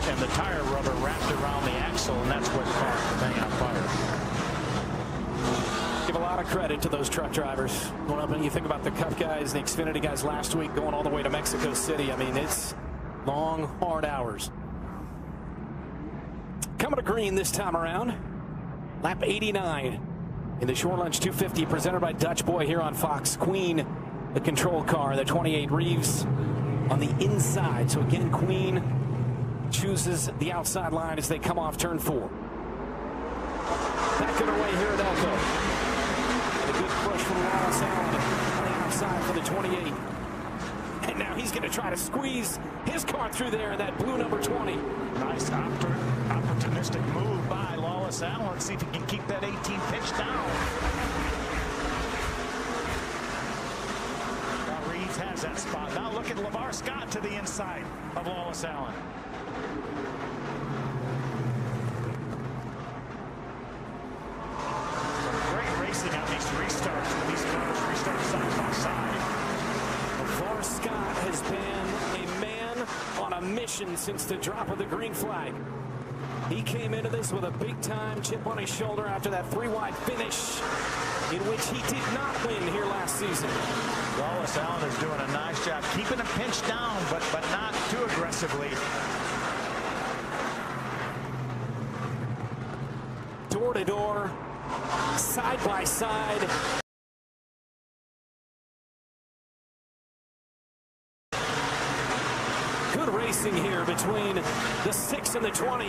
and the tire rubber wrapped around the axle, and that's what caught the thing on fire. Give a lot of credit to those truck drivers. When you think about the Cup guys, the Xfinity guys last week going all the way to Mexico City, I mean, it's long, hard hours. Coming to green this time around, lap 89 in the Shore Lunch 250 presented by Dutch Boy here on Fox. Queen, the control car, the 28 Reeves on the inside. So again, Queen chooses the outside line as they come off turn 4. Back underway here at Elko. And a good push from Wallace Allen on the outside for the 28. And now he's going to try to squeeze his car through there in that blue number 20. Nice opportunistic move by Wallace Allen. See if he can keep that 18 pitch down. Now Reeves has that spot. Now look at LeVar Scott to the inside of Wallace Allen. On these restarts, when these cars restart side by side. LeVar Scott has been a man on a mission since the drop of the green flag. He came into this with a big-time chip on his shoulder after that 3-wide finish in which he did not win here last season. Wallace Allen is doing a nice job keeping him pinched down, but not too aggressively. Door to door. Side by side. Good racing here between the 6 and the 20.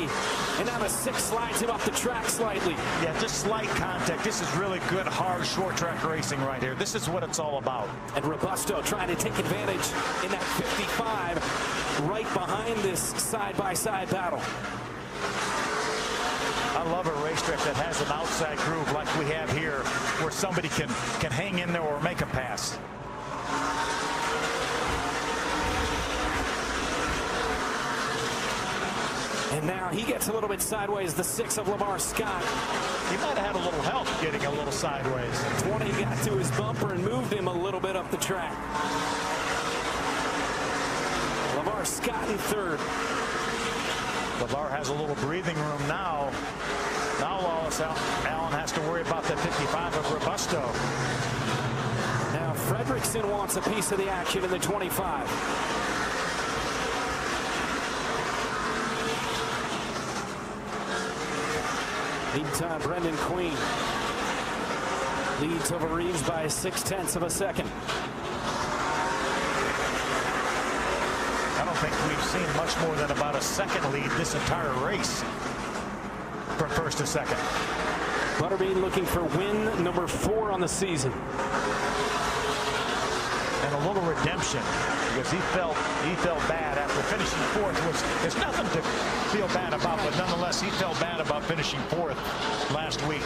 And now the 6 slides him up the track slightly. Yeah, just slight contact. This is really good, hard, short track racing right here. This is what it's all about. And Robusto trying to take advantage in that 55 right behind this side-by-side battle. I love a racetrack that has an outside groove like we have here, where somebody can hang in there or make a pass. And now he gets a little bit sideways, the 6 of LeVar Scott. He might have had a little help getting a little sideways. 20 got to his bumper and moved him a little bit up the track. LeVar Scott in 3rd. LeVar has a little breathing room now. Now Wallace Allen has to worry about the 55 of Robusto. Now Fredrickson wants a piece of the action in the 25. Meantime, Brendan Queen leads over Reeves by 0.6 of a second. I don't think we've seen much more than about a second lead this entire race from 1st to 2nd. Butterbean looking for win number 4 on the season. And a little redemption because he felt bad after finishing 4th. There's nothing to feel bad about, but nonetheless he felt bad about finishing 4th last week.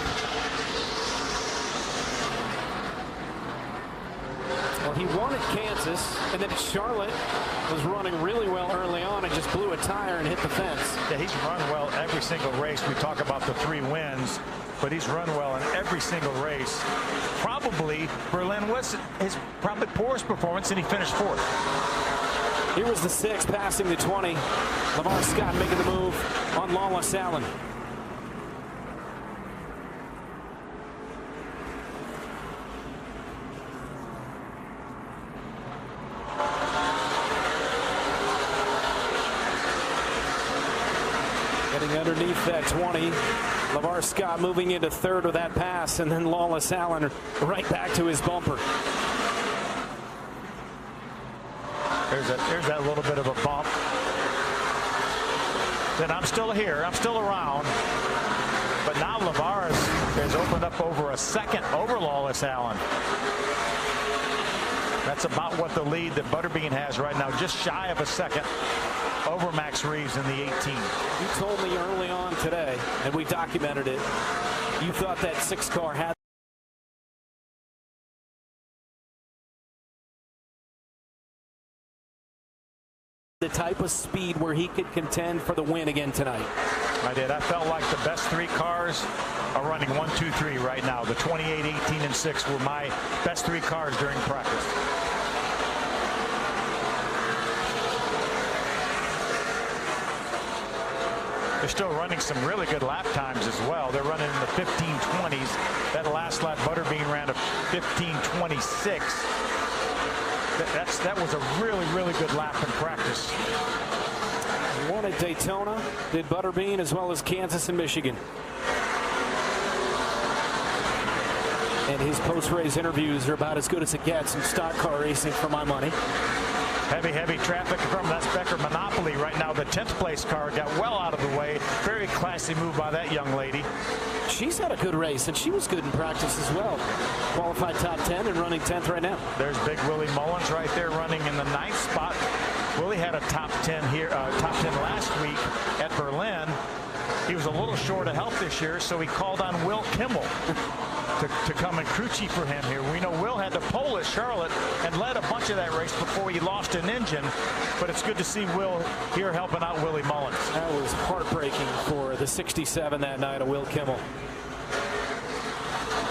Well, he won at Kansas, and then Charlotte was running really well early on and just blew a tire and hit the fence. Yeah, he's run well every single race. We talk about the 3 wins, but he's run well in every single race. Probably Berlin was his probably poorest performance, and he finished 4th. Here was the 6 passing the 20. LeVar Scott making the move on Wallace Allen. Getting underneath that 20. LeVar Scott moving into 3rd with that pass, and then Wallace Allen right back to his bumper. There's that little bit of a bump. Then I'm still here. I'm still around. But now LeVar has opened up over a second over Wallace Allen. That's about what the lead that Butterbean has right now, just shy of a second over Max Reeves in the 18. You told me early on today, and we documented it, you thought that 6 car had the type of speed where he could contend for the win again tonight. I did. I felt like the best 3 cars are running 1, 2, 3 right now. The 28, 18, and 6 were my best 3 cars during practice. They're still running some really good lap times as well. They're running in the 15:20s. That last lap, Butterbean ran a 15:26. That was a really, really good lap in practice. Won at Daytona, did Butterbean, as well as Kansas and Michigan. And his post-race interviews are about as good as it gets in stock car racing for my money. Heavy traffic from that Becker Monopoly right now. The 10th place car got well out of the way. Very classy move by that young lady. She's had a good race, and she was good in practice as well. Qualified top 10 and running 10th right now. There's big Willie Mullins right there running in the 9th spot. Willie had a top 10 here, top 10 last week at Berlin. He was a little short of help this year, so he called on Will Kimmel to come and crew chief for him here. We know Will had to pole at Charlotte and led a bunch of that race before he lost an engine, but it's good to see Will here helping out Willie Mullins. That was heartbreaking for the 67 that night of Will Kimmel.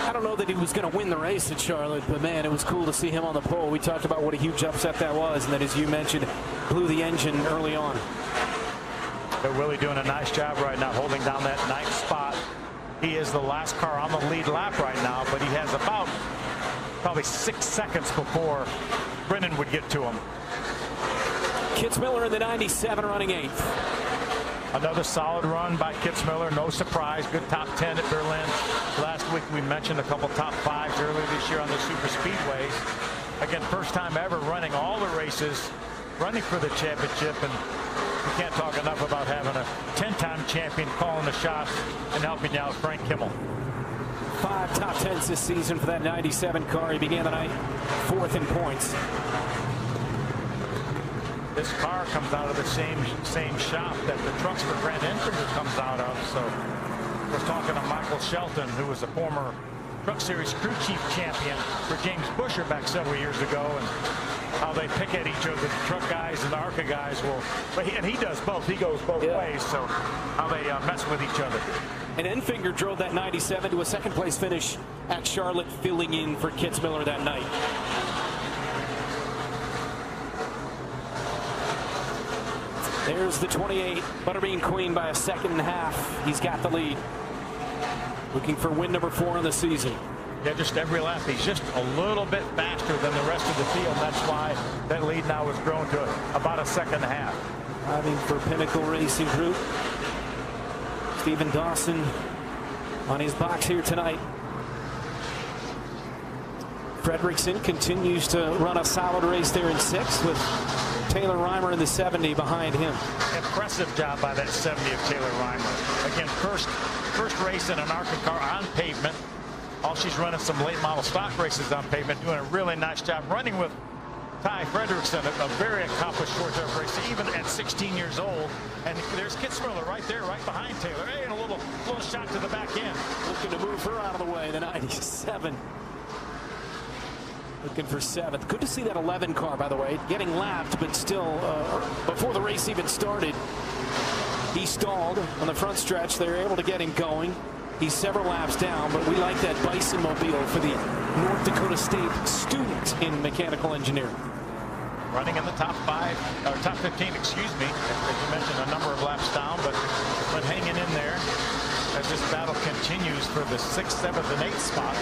I don't know that he was going to win the race at Charlotte, but man, it was cool to see him on the pole. We talked about what a huge upset that was, and that, as you mentioned, blew the engine early on. But Willie doing a nice job right now, holding down that 9th spot. He is the last car on the lead lap right now, but he has about probably 6 seconds before Brennan would get to him. Kitzmiller in the 97 running 8th. Another solid run by Kitzmiller. No surprise. Good top 10 at Berlin. Last week we mentioned a couple top 5s earlier this year on the super speedways. Again, first time ever running all the races, running for the championship, and we can't talk enough about having a 10-time champion calling the shots and helping you out, Frank Kimmel. 5 top 10s this season for that 97 car. He began the night 4th in points. This car comes out of the same shop that the trucks for Grant Enfinger comes out of. So we're talking to Michael Shelton, who was a former Truck Series crew chief champion for James Buescher back several years ago, and how they pick at each other, the truck guys and the ARCA guys will, and he does both. He goes both ways, so how they mess with each other. And Enfinger drove that 97 to a 2nd place finish at Charlotte, filling in for Kitzmiller that night. There's the 28, Butterbean Queen by a 2.5. He's got the lead. Looking for win number 4 in the season. Yeah, just every lap, he's just a little bit faster than the rest of the field. That's why that lead now has grown to about a 2.5. Driving for Pinnacle Racing Group. Stephen Dawson on his box here tonight. Fredrickson continues to run a solid race there in 6th, with Taylor Reimer in the 70 behind him. Impressive job by that 70 of Taylor Reimer. Again, first race in an ARCA car on pavement. All she's running some late model stock races on pavement, doing a really nice job running with Ty Fredrickson, a very accomplished short track racer, even at 16 years old. And there's Kitzmiller right there, right behind Taylor. Hey, and a little shot to the back end. Looking to move her out of the way, the 97. Looking for 7th. Good to see that 11 car, by the way, getting lapped, but still, before the race even started, he stalled on the front stretch. They were able to get him going. He's several laps down, but we like that Bison mobile for the North Dakota State student in mechanical engineering. Running in the top 5, or top 15, excuse me. As you mentioned, a number of laps down, but hanging in there as this battle continues for the 6th, 7th, and 8th spot.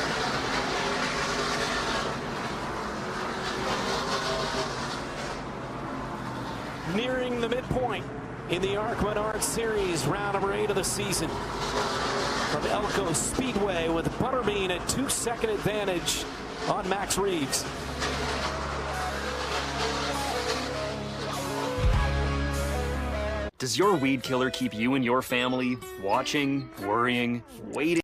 Nearing the midpoint in the ARC Menards Series, round number 8 of the season. From Elko Speedway, with Butterbean at 2-second advantage on Max Reeves. Does your weed killer keep you and your family watching, worrying, waiting?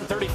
30.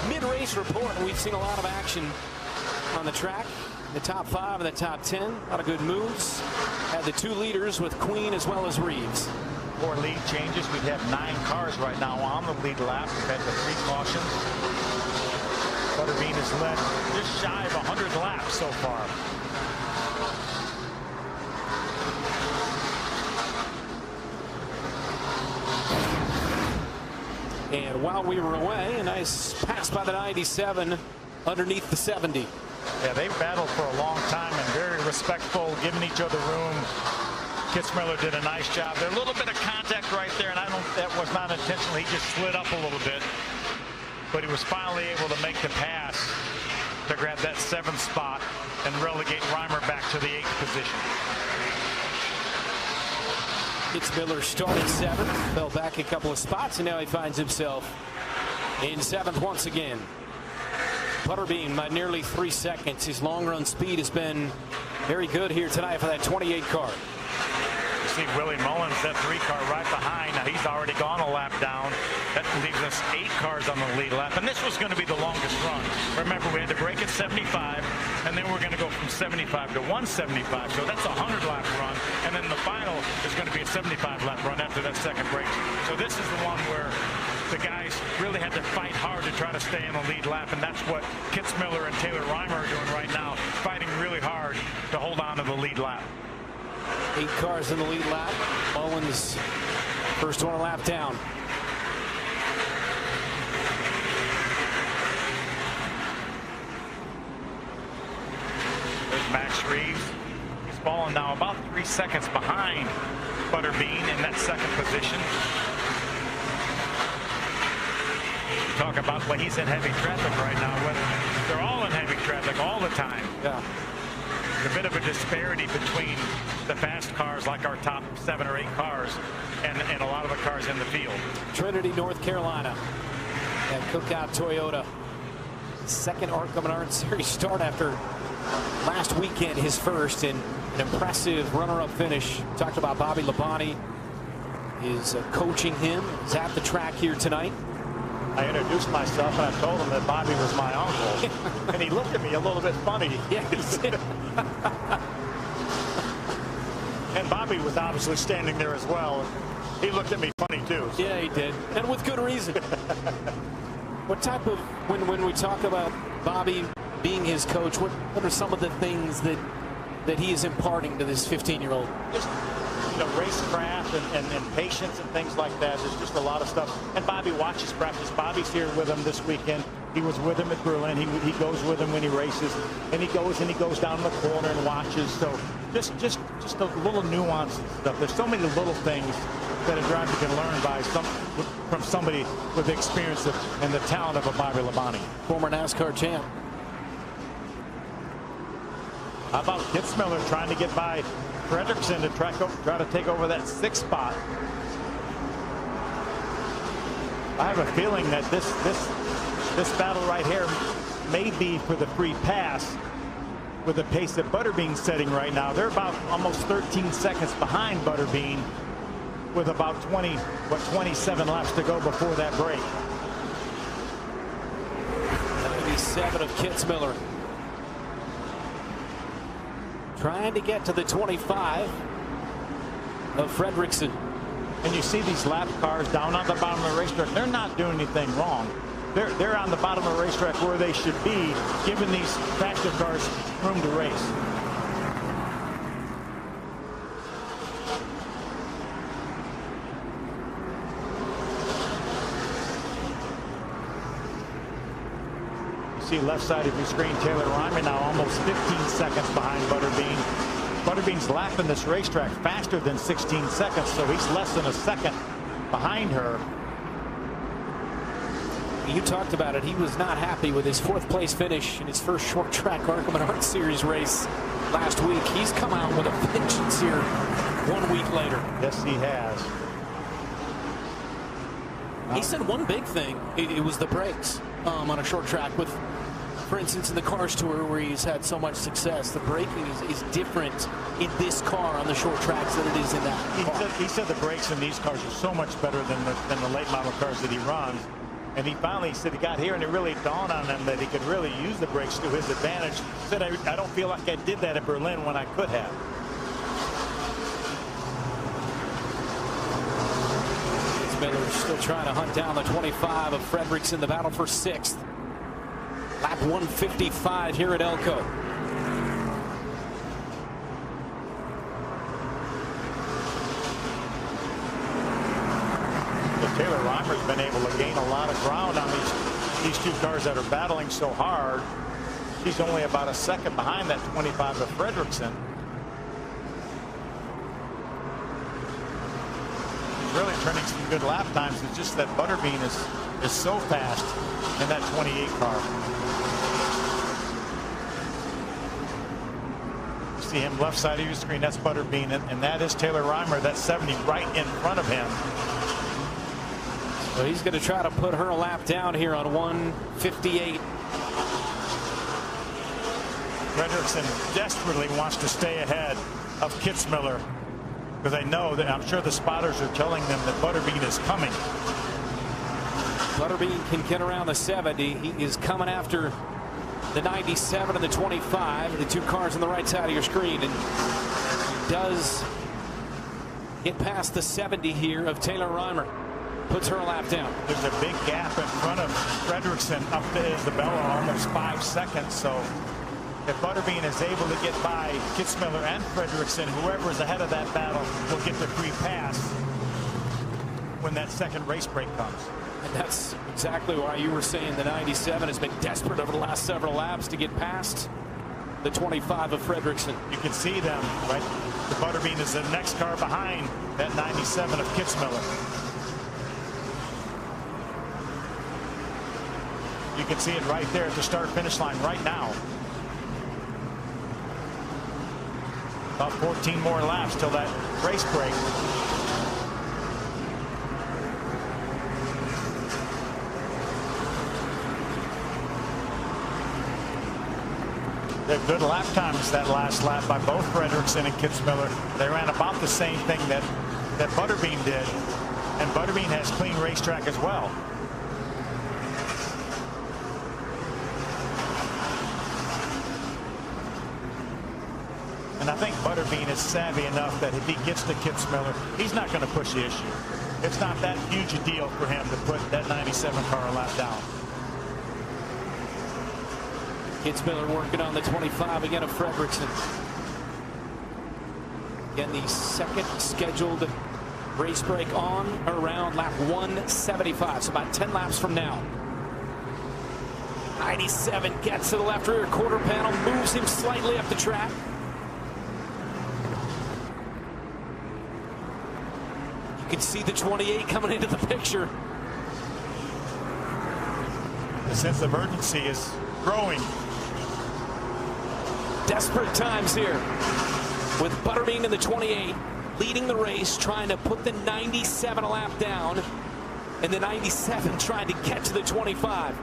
Mid-race report, we've seen a lot of action on the track. The top 5 and the top 10, a lot of good moves. Had the 2 leaders with Queen as well as Reeves. 4 lead changes. We have 9 cars right now on the lead lap. We've had the 3 cautions. Butterbean has led just shy of 100 laps so far. And while we were away, a nice pass by the 97 underneath the 70. Yeah, they've battled for a long time and very respectful, giving each other room. Kitzmiller did a nice job. There's a little bit of contact right there, and that was not intentional. He just slid up a little bit. But he was finally able to make the pass to grab that 7th spot and relegate Reimer back to the 8th position. Kitzmiller started 7th, fell back a couple of spots, and now he finds himself in 7th once again. Butterbean by nearly 3 seconds. His long run speed has been very good here tonight for that 28 car. You see Willie Mullins, that 3 car right behind. Now he's already gone a lap down. That leaves us 8 cars on the lead lap. And this was going to be the longest run. Remember, we had to break at 75, and then we're going to go from 75 to 175. So that's a 100-lap run. And then the final is going to be a 75-lap run after that second break. So this is the one where the guys really had to fight hard to try to stay in the lead lap, and that's what Kitzmiller and Taylor Reimer are doing right now, fighting really hard to hold on to the lead lap. 8 cars in the lead lap. Mullins first one a lap down. There's Max Reeves. He's fallen now about 3 seconds behind Butterbean in that 2nd position. Talk about, well, he's in heavy traffic right now. They're all in heavy traffic all the time. Yeah. There's a bit of a disparity between the fast cars, like our top 7 or 8 cars, and a lot of the cars in the field. Trinity, North Carolina, at Cookout Toyota. 2nd ARCA Menards Series start after last weekend, his first, and an impressive runner-up finish. Talked about Bobby Labonte is coaching him. He's at the track here tonight. I introduced myself and I told him that Bobby was my uncle. And he looked at me a little bit funny. Yeah, he did. And Bobby was obviously standing there as well. He looked at me funny too. Yeah, he did. And with good reason. What type of, when we talk about Bobby being his coach, what are some of the things that he is imparting to this 15-year-old? Just, you know, racecraft and patience and things like that. There's just a lot of stuff. And Bobby watches practice. Bobby's here with him this weekend. He was with him at Berlin. He goes with him when he races, and he goes down in the corner and watches. So just a little nuance and stuff. There's so many little things that a driver can learn from somebody with the experience and the talent of a Bobby Labonte. Former NASCAR champ. How about Kitzmiller trying to get by Fredrickson to try to take over that 6th spot? I have a feeling that this battle right here may be for the free pass with the pace that Butterbean's setting right now. They're about almost 13 seconds behind Butterbean with about 27 laps to go before that break. 97 of Kitzmiller. Trying to get to the 25 of Fredrickson. And you see these lap cars down on the bottom of the racetrack. They're not doing anything wrong. They're on the bottom of the racetrack where they should be, giving these faster cars room to race. See left side of your screen, Taylor Reimer now almost 15 seconds behind Butterbean. Butterbean's lapping this racetrack faster than 16 seconds, so he's less than a second behind her. You talked about it. He was not happy with his 4th place finish in his first short track ARCA Menards Series race last week. He's come out with a vengeance here 1 week later. Yes, he has. He said one big thing, it was the brakes on a short track with, for instance, in the Cars Tour where he's had so much success. The braking is different in this car on the short tracks than it is in that car. He said the brakes in these cars are so much better than the late model cars that he runs. And he finally said he got here and it really dawned on him that he could really use the brakes to his advantage. He said, I don't feel like I did that at Berlin when I could have. Miller's still trying to hunt down the 25 of Fredericks in the battle for 6th. Lap 155 here at Elko. So Taylor Reimer's been able to gain a lot of ground on these 2 cars that are battling so hard. She's only about a second behind that 25 of Fredrickson. Really turning some good lap times. It's just that Butterbean is so fast in that 28 car. You see him left side of your screen. That's Butterbean, and that is Taylor Reimer. That's 70 right in front of him. So he's going to try to put her a lap down here on 158. Fredrickson desperately wants to stay ahead of Kitzmiller, because I know that I'm sure the spotters are telling them that Butterbean is coming. Butterbean can get around the 70. He is coming after the 97 and the 25, the 2 cars on the right side of your screen, and does get past the 70 here of Taylor Reimer. Puts her a lap down. There's a big gap in front of Fredrickson up to Isabella, almost 5 seconds. So if Butterbean is able to get by Kitzmiller and Fredrickson, whoever is ahead of that battle will get the free pass when that second race break comes. And that's exactly why you were saying the 97 has been desperate over the last several laps to get past the 25 of Fredrickson. You can see them, right? The Butterbean is the next car behind that 97 of Kitzmiller. You can see it right there at the start-finish line right now. About 14 more laps till that race break. They're good lap times that last lap by both Fredrickson and Kitzmiller. They ran about the same thing that Butterbean did, and Butterbean has clean racetrack as well. And I think Butterbean is savvy enough that if he gets to Kitzmiller, he's not going to push the issue. It's not that huge a deal for him to put that 97 car a lap down. Kitzmiller working on the 25 again of Fredrickson. Again, the second scheduled race break on around lap 175, so about 10 laps from now. 97 gets to the left rear quarter panel, moves him slightly up the track. You can see the 28 coming into the picture. The sense of urgency is growing. Desperate times here with Butterbean in the 28 leading the race, trying to put the 97 a lap down, and the 97 trying to get to the 25.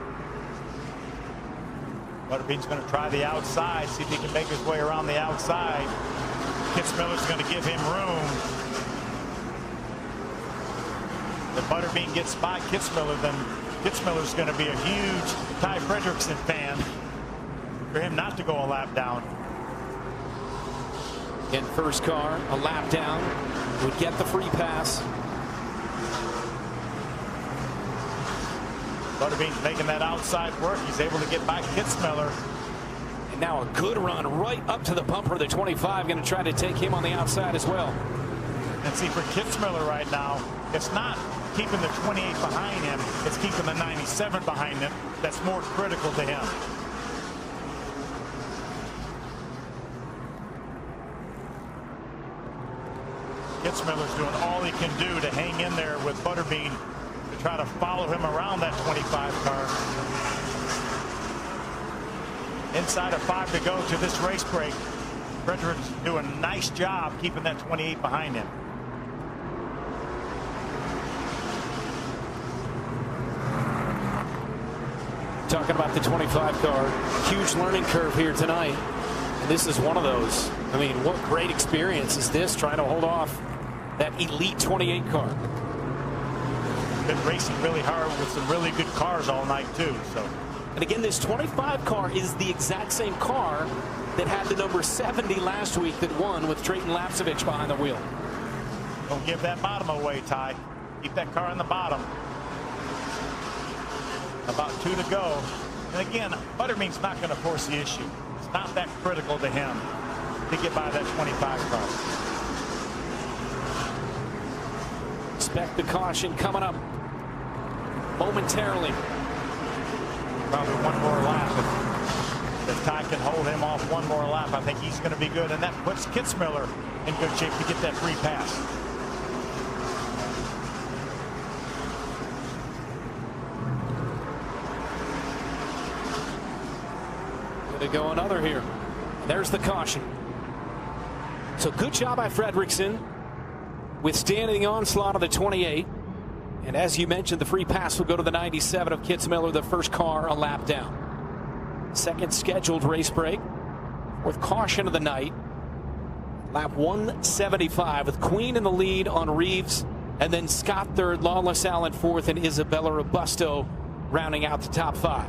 Butterbean's going to try the outside, see if he can make his way around the outside. Kitzmiller's going to give him room. If Butterbean gets by Kitzmiller, then Kitzmiller's going to be a huge Ty Fredrickson fan for him not to go a lap down. In first car, a lap down, would get the free pass. Butterbean's making that outside work. He's able to get by Kitzmiller. And now a good run right up to the bumper. The 25 going to try to take him on the outside as well. And see, for Kitzmiller right now, it's not keeping the 28 behind him. It's keeping the 97 behind him. That's more critical to him. Kitzmiller's doing all he can do to hang in there with Butterbean to try to follow him around that 25 car. Inside of 5 to go to this race break. Frederick's doing a nice job keeping that 28 behind him. Talking about the 25 car, huge learning curve here tonight. And this is one of those. I mean, what great experience is this, trying to hold off that elite 28 car. Been racing really hard with some really good cars all night too. So, and again, this 25 car is the exact same car that had the number 70 last week that won with Drayton Lapsevich behind the wheel. Don't give that bottom away, Ty. Keep that car on the bottom. About 2 to go. And again, Butterbean's not going to force the issue. It's not that critical to him to get by that 25 car. Expect the caution coming up momentarily. Probably one more lap. If Ty can hold him off one more lap, I think he's going to be good. And that puts Kitzmiller in good shape to get that free pass. Going to go another here. There's the caution. So good job by Fredrickson withstanding the onslaught of the 28. And as you mentioned, the free pass will go to the 97 of Kitzmiller, the first car a lap down. Second scheduled race break with caution of the night. Lap 175 with Queen in the lead on Reeves, and then Scott third, Lawless Allen fourth, and Isabella Robusto rounding out the top 5.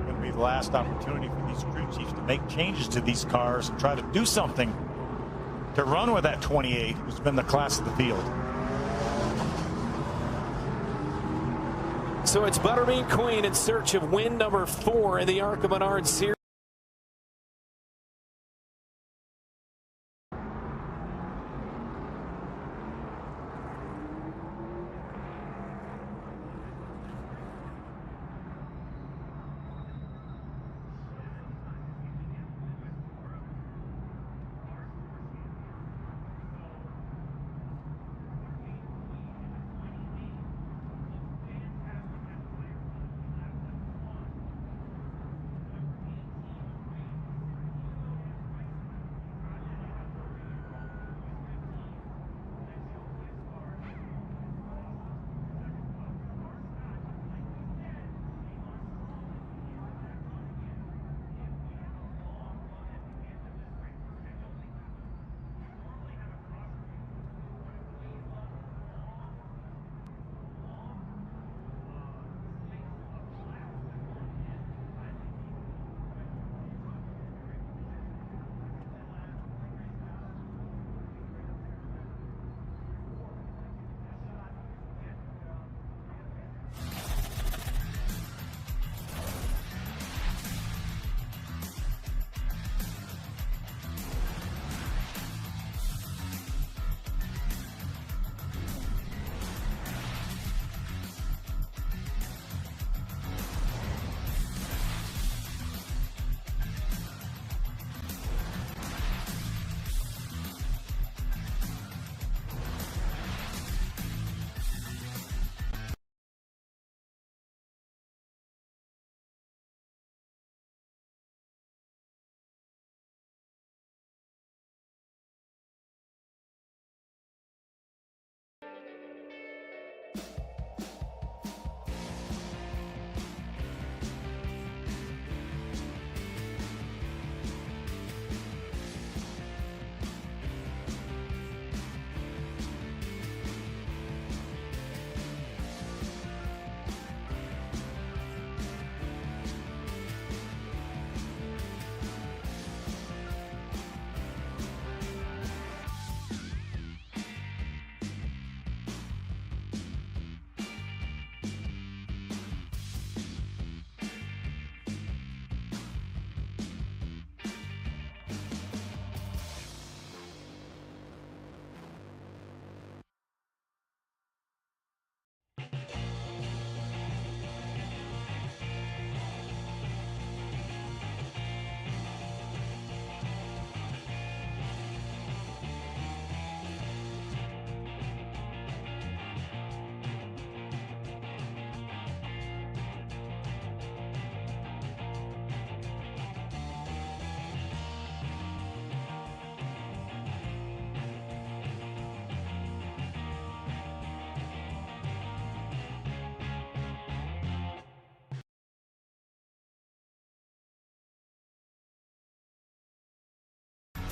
Going to be the last opportunity for these crew chiefs to make changes to these cars and try to do something to run with that 28, who's been the class of the field. So it's Butterbean Queen in search of win number 4 in the ARCA Menards Series.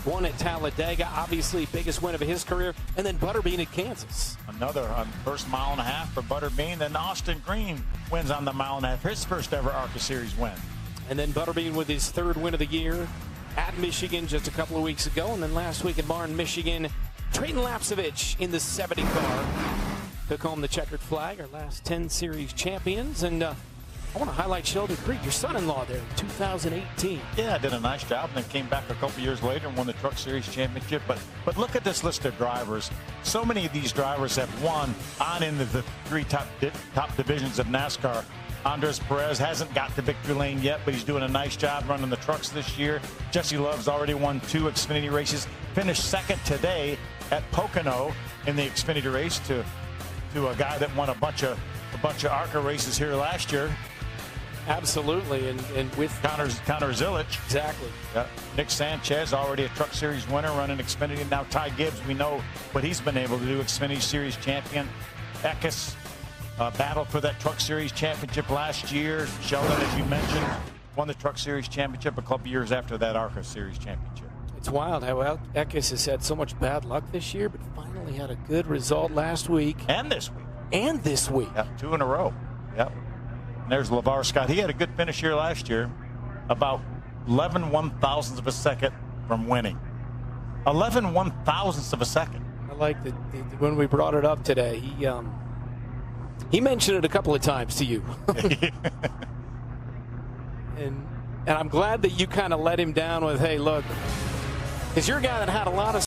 won at Talladega, obviously biggest win of his career, and then Butterbean at Kansas. Another first mile and a half for Butterbean. Then Austin Green wins on the mile and a half, his first ever ARCA Series win. And then Butterbean with his third win of the year at Michigan just a couple of weeks ago. And then last week in Martin, Michigan, Trayton Lapsevich in the 70 car took home the checkered flag, our last 10 series champions. And I want to highlight Sheldon Creed, your son-in-law there in 2018. Yeah, did a nice job, and then came back a couple years later and won the Truck Series championship. But look at this list of drivers. So many of these drivers have won on into the three top divisions of NASCAR. Andres Perez hasn't got to victory lane yet, but he's doing a nice job running the trucks this year. Jesse Love's already won 2 Xfinity races, finished second today at Pocono in the Xfinity race to a guy that won a bunch of ARCA races here last year. Absolutely, and with Connor Zilic. Exactly. Nick Sanchez, already a Truck Series winner, running Xfinity. Now Ty Gibbs, we know what he's been able to do, Xfinity Series champion. Eckes battled for that Truck Series championship last year. Sheldon, as you mentioned, won the Truck Series championship a couple years after that ARCA Series championship. It's wild how Eckes has had so much bad luck this year, but finally had a good result last week. And this week. Yep, 2 in a row. Yep. And there's LeVar Scott. He had a good finish here last year, about 11 1,000ths of a second from winning. 11 1,000ths of a second. I like that when we brought it up today, he mentioned it a couple of times to you. and I'm glad that you kind of let him down with, hey, look, because you're a guy that had a lot of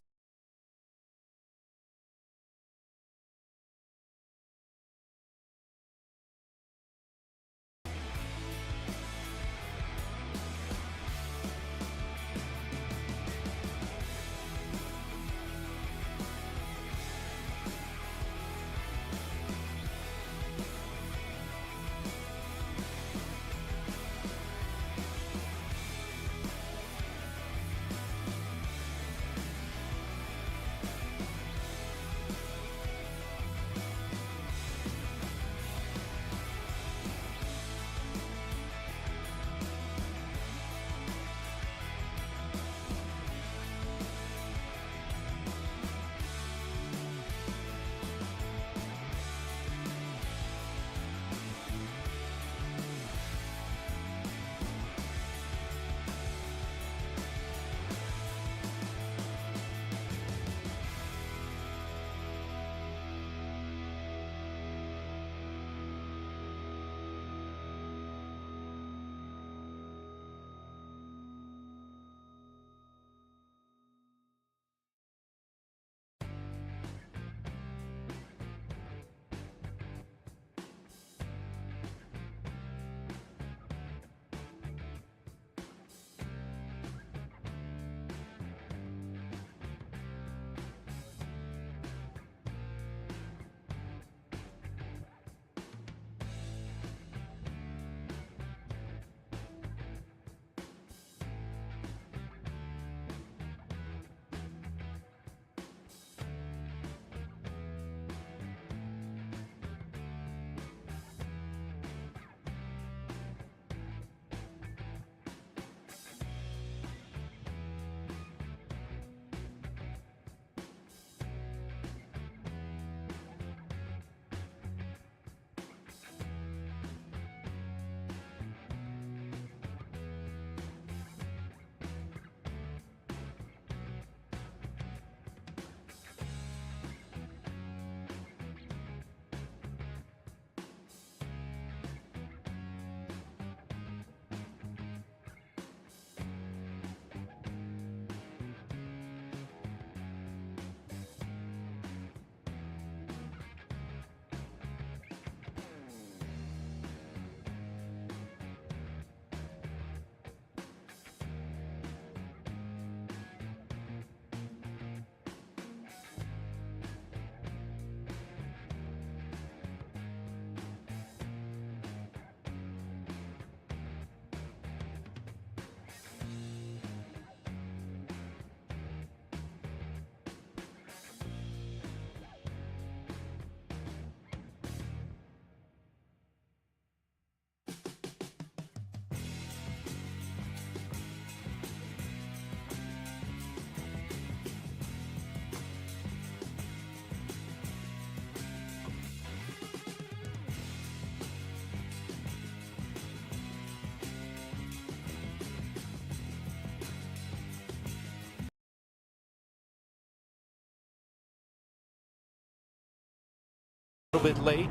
bit late.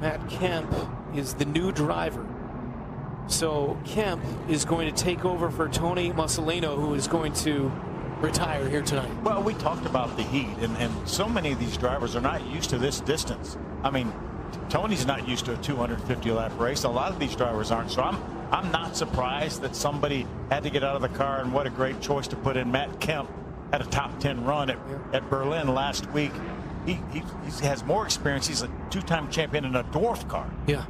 Matt Kemp is the new driver. So Kemp is going to take over for Tony Mussolino, who is going to retire here tonight. Well, we talked about the heat, and so many of these drivers are not used to this distance. I mean, Tony's not used to a 250-lap race. A lot of these drivers aren't. So I'm not surprised that somebody had to get out of the car, and what a great choice to put in. Matt Kemp had a top 10 run at Berlin last week. He has more experience. He's a two-time champion in a dwarf car,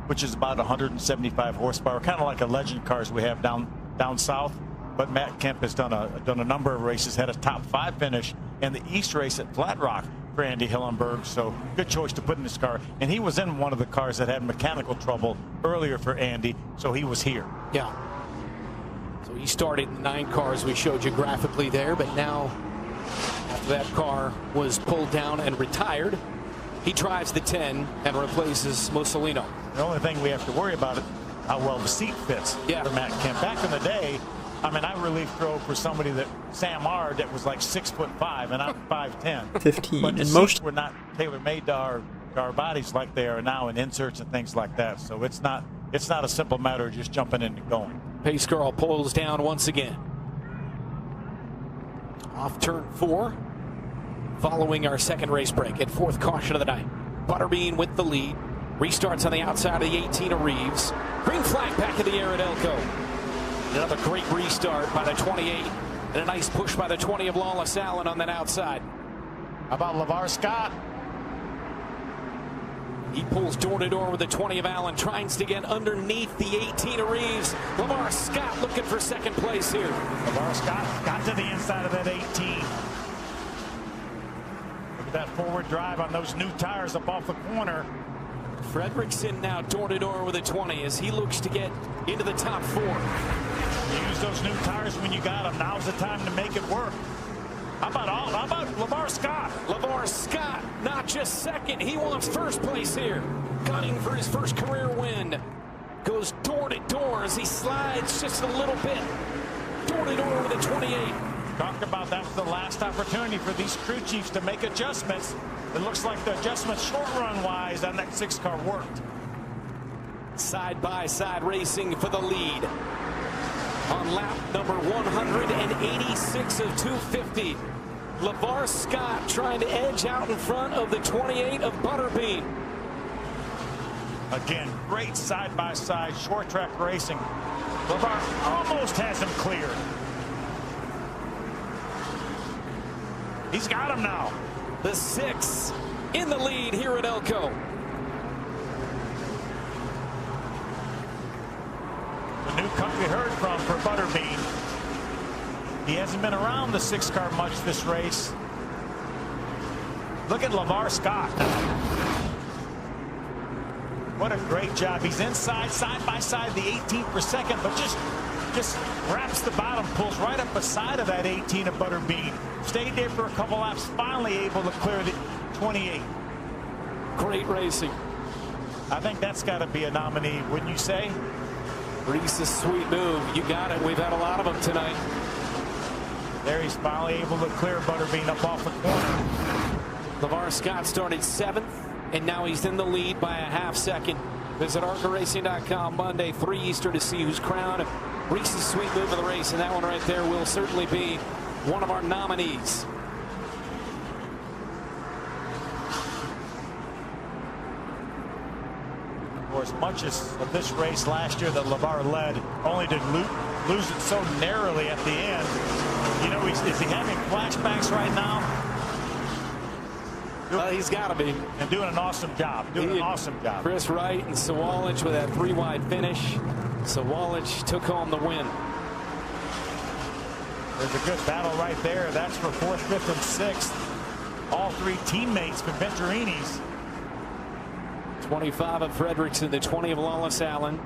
which is about 175 horsepower, kind of like a legend cars we have down south. But Matt Kemp has done a number of races, had a top 5 finish in the East race at Flat Rock for Andy Hillenberg. So good choice to put in this car. And he was in one of the cars that had mechanical trouble earlier for Andy, so he was here. Yeah. So he started in the 9 cars we showed you graphically there, but now after that car was pulled down and retired, he drives the 10 and replaces Mussolino. The only thing we have to worry about is how well the seat fits for Matt Kemp. Back in the day, I mean, I relief drove for somebody that Sam Ard that was like 6'5", and I'm 5'10". 15. But the And seats most were not tailor-made to our bodies like they are now in inserts and things like that. So it's not a simple matter of just jumping in and going. Pace car pulls down once again. Off turn 4, following our second race break at 4th caution of the night. Butterbean with the lead. Restarts on the outside of the 18 of Reeves. Green flag back in the air at Elko. Another great restart by the 28, and a nice push by the 20 of Lawless Allen on that outside. How about LeVar Scott? He pulls door to door with the 20 of Allen, tries to get underneath the 18 of Reeves. LeVar Scott looking for second place here. LeVar Scott got to the inside of that 18. Look at that forward drive on those new tires up off the corner. Fredrickson now door to door with a 20 as he looks to get into the top 4. Use those new tires when you got them. Now's the time to make it work. How about LeVar Scott? LeVar Scott, not just second. He wants first place here. Gunning for his first career win. Goes door to door as he slides just a little bit. Door to door with a 28. Talked about that was the last opportunity for these crew chiefs to make adjustments. It looks like the adjustments short run wise on that 6 car worked. Side by side racing for the lead. On lap number 186 of 250. LeVar Scott trying to edge out in front of the 28 of Butterbean. Again, great side by side short track racing. LeVar almost has him cleared. He's got him now. The 6 in the lead here at Elko. The new cut we heard from for Butterbean. He hasn't been around the 6 car much this race. Look at LeVar Scott. What a great job. He's inside, side by side, the 18th per second, but just wraps the bottom, pulls right up beside of that 18 of Butterbean. Stayed there for a couple laps, finally able to clear the 28. Great racing. I think that's got to be a nominee, wouldn't you say? Reese's sweet move. You got it. We've had a lot of them tonight. There he's finally able to clear Butterbean up off the corner. LeVar Scott started 7th, and now he's in the lead by a half second. Visit ARCARacing.com Monday, 3 Eastern to see who's crowned Reese's sweet move of the race, and that one right there will certainly be one of our nominees. For as much as of this race last year that LeVar led, only to lose it so narrowly at the end. You know, is he having flashbacks right now? Well, he's got to be. And doing an awesome job. Chris Wright and Sawallich with that 3-wide finish. Sawallich took home the win. There's a good battle right there. That's for 4th, 5th, and 6th. All 3 teammates for Venturini's. 25 of Fredrickson, the 20 of Lawless Allen,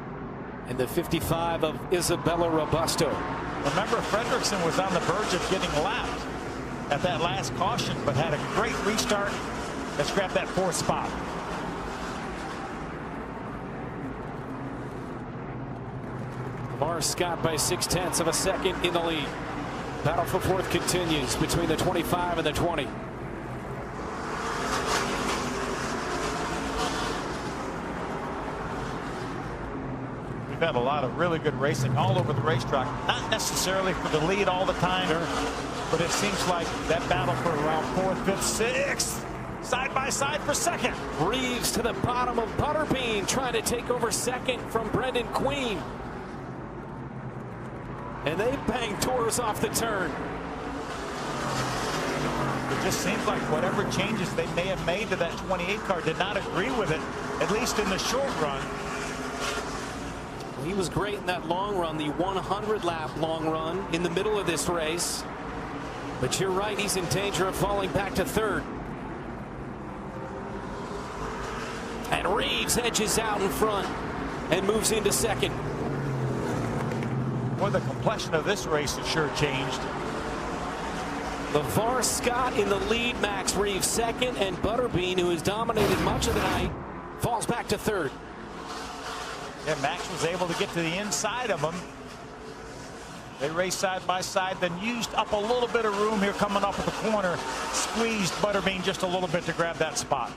and the 55 of Isabella Robusto. Remember, Fredrickson was on the verge of getting lapped at that last caution, but had a great restart. Let's grab that 4th spot. LeVar Scott by 0.6 of a second in the lead. Battle for 4th continues between the 25 and the 20. had a lot of really good racing all over the racetrack. Not necessarily for the lead all the time, but it seems like that battle for around 4th, 5th, 6th, side by side for second. Reeves to the bottom of Butterbean, trying to take over second from Brendan Queen. And they bang Torres off the turn. It just seems like whatever changes they may have made to that 28 car did not agree with it, at least in the short run. He was great in that long run, the 100-lap long run in the middle of this race. But you're right, he's in danger of falling back to third. And Reeves edges out in front and moves into second. Well, the complexion of this race has sure changed. LeVar Scott in the lead, Max Reeves second, and Butterbean, who has dominated much of the night, falls back to third. Yeah, Max was able to get to the inside of him. They raced side by side, then used up a little bit of room here coming up at the corner. Squeezed Butterbean just a little bit to grab that spot.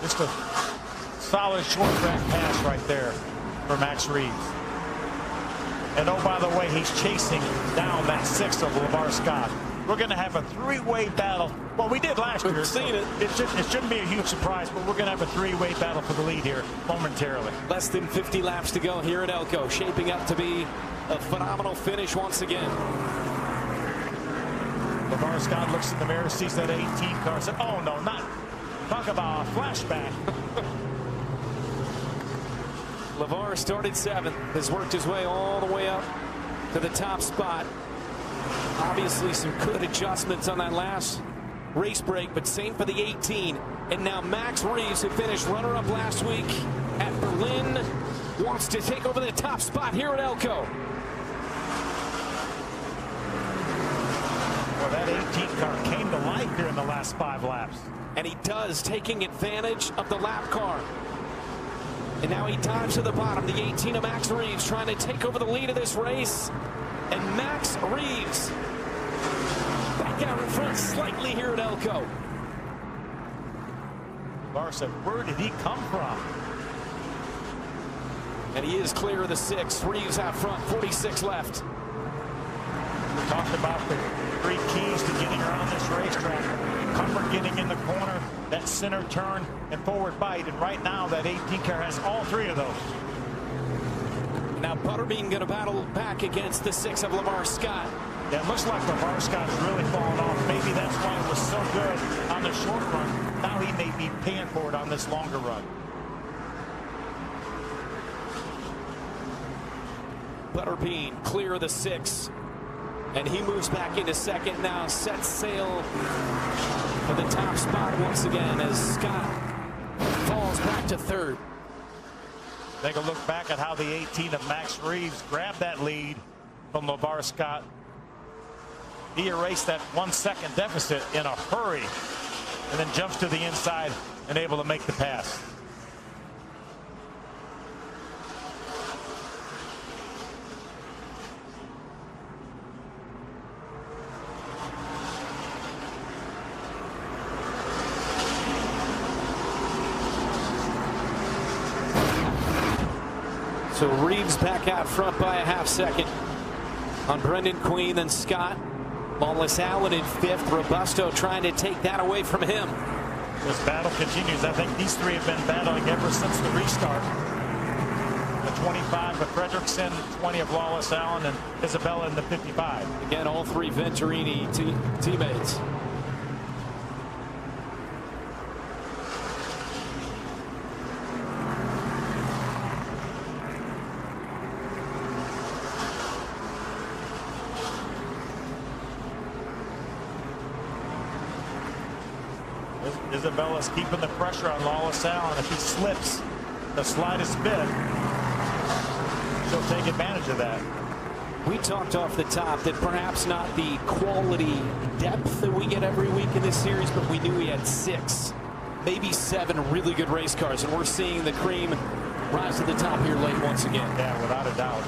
Just a solid short track pass right there for Max Reeves. And oh, by the way, he's chasing down that 6th of LeVar Scott. We're going to have a three-way battle. Well, we did last year. We've seen it. It shouldn't be a huge surprise, but we're going to have a three-way battle for the lead here momentarily. Less than 50 laps to go here at Elko, shaping up to be a phenomenal finish once again. LeVar Scott looks in the mirror, sees that 18 car, said, oh no, not, talk about a flashback. LeVar started 7th, has worked his way all the way up to the top spot. Obviously some good adjustments on that last race break, but same for the 18. And now Max Reeves, who finished runner-up last week at Berlin, wants to take over the top spot here at Elko. Well, that 18 car came to life here in the last 5 laps. And he does, taking advantage of the lap car. And now he dives to the bottom. The 18 of Max Reeves trying to take over the lead of this race. And Max Reeves back out in front slightly here at Elko. LeVar said, where did he come from? And he is clear of the 6. Reeves out front, 46 left. We talked about the 3 keys to getting around this racetrack. Comfort getting in the corner, that center turn, and forward bite. And right now, that 18 car has all 3 of those. Now Butterbean going to battle back against the 6 of LeVar Scott. Yeah, it looks like LeVar Scott's really fallen off. Maybe that's why it was so good on the short run. Now he may be paying for it on this longer run. Butterbean clear of the 6. And he moves back into second now, sets sail for the top spot once again as Scott falls back to third. Take a look back at how the 18 of Max Reeves grabbed that lead from LeVar Scott. He erased that 1 second deficit in a hurry and then jumps to the inside and able to make the pass. So Reeves back out front by a half second on Brendan Queen, then Scott. Lawless Allen in 5th. Robusto trying to take that away from him. This battle continues. I think these 3 have been battling ever since the restart. The 25 of Fredrickson, 20 of Lawless Allen, and Isabella in the 55. Again, all 3 Venturini teammates. Isabella's keeping the pressure on Lawless Allen. If he slips the slightest bit, she'll take advantage of that. We talked off the top that perhaps not the quality depth that we get every week in this series, but we knew we had 6, maybe 7 really good race cars, and we're seeing the cream rise to the top here late once again. Yeah, without a doubt.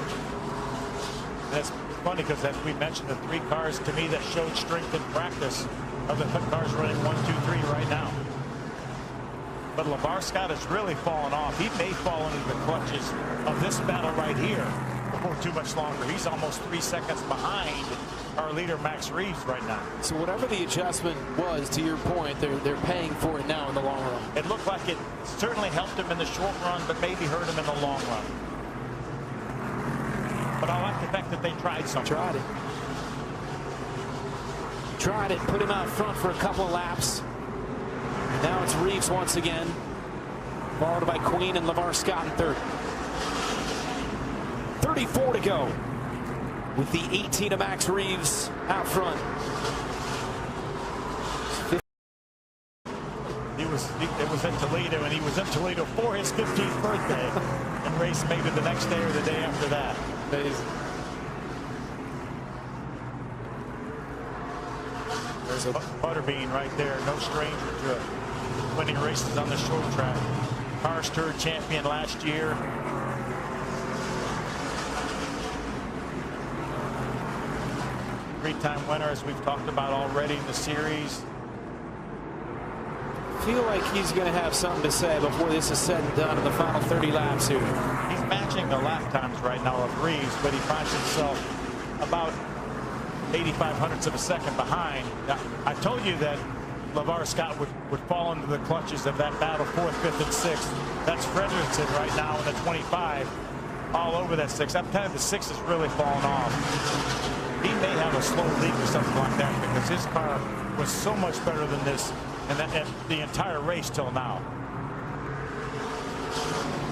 And it's funny because as we mentioned, the 3 cars to me that showed strength in practice are the cars running 1, 2, 3 right now. But LeVar Scott has really fallen off. He may fall into the clutches of this battle right here before too much longer. He's almost 3 seconds behind our leader, Max Reeves, right now. So whatever the adjustment was, to your point, they're paying for it now in the long run. It looked like it certainly helped him in the short run, but maybe hurt him in the long run. But I like the fact that they tried something. Tried it, put him out front for a couple of laps. Now it's Reeves once again, followed by Queen and LeVar Scott in third. 34 to go with the 18 of Max Reeves out front. It was in Toledo, and he was in Toledo for his 15th birthday, and race maybe the next day or the day after that. Amazing. There's a Butterbean right there, no stranger to winning races on the short track. Cars Tour champion last year. Three-time winner, as we've talked about already in the series. Feel like he's going to have something to say before this is said and done in the final 30 laps here. He's matching the lap times right now of Reeves, but he finds himself about 85 hundredths of a second behind. Now, I told you that LeVar Scott would fall into the clutches of that battle, 4th, 5th, and 6th. That's Fredrickson right now in the 25, all over that 6. I'm telling you, the 6 has really fallen off. He may have a slow leak or something like that because his car was so much better than this and the entire race till now.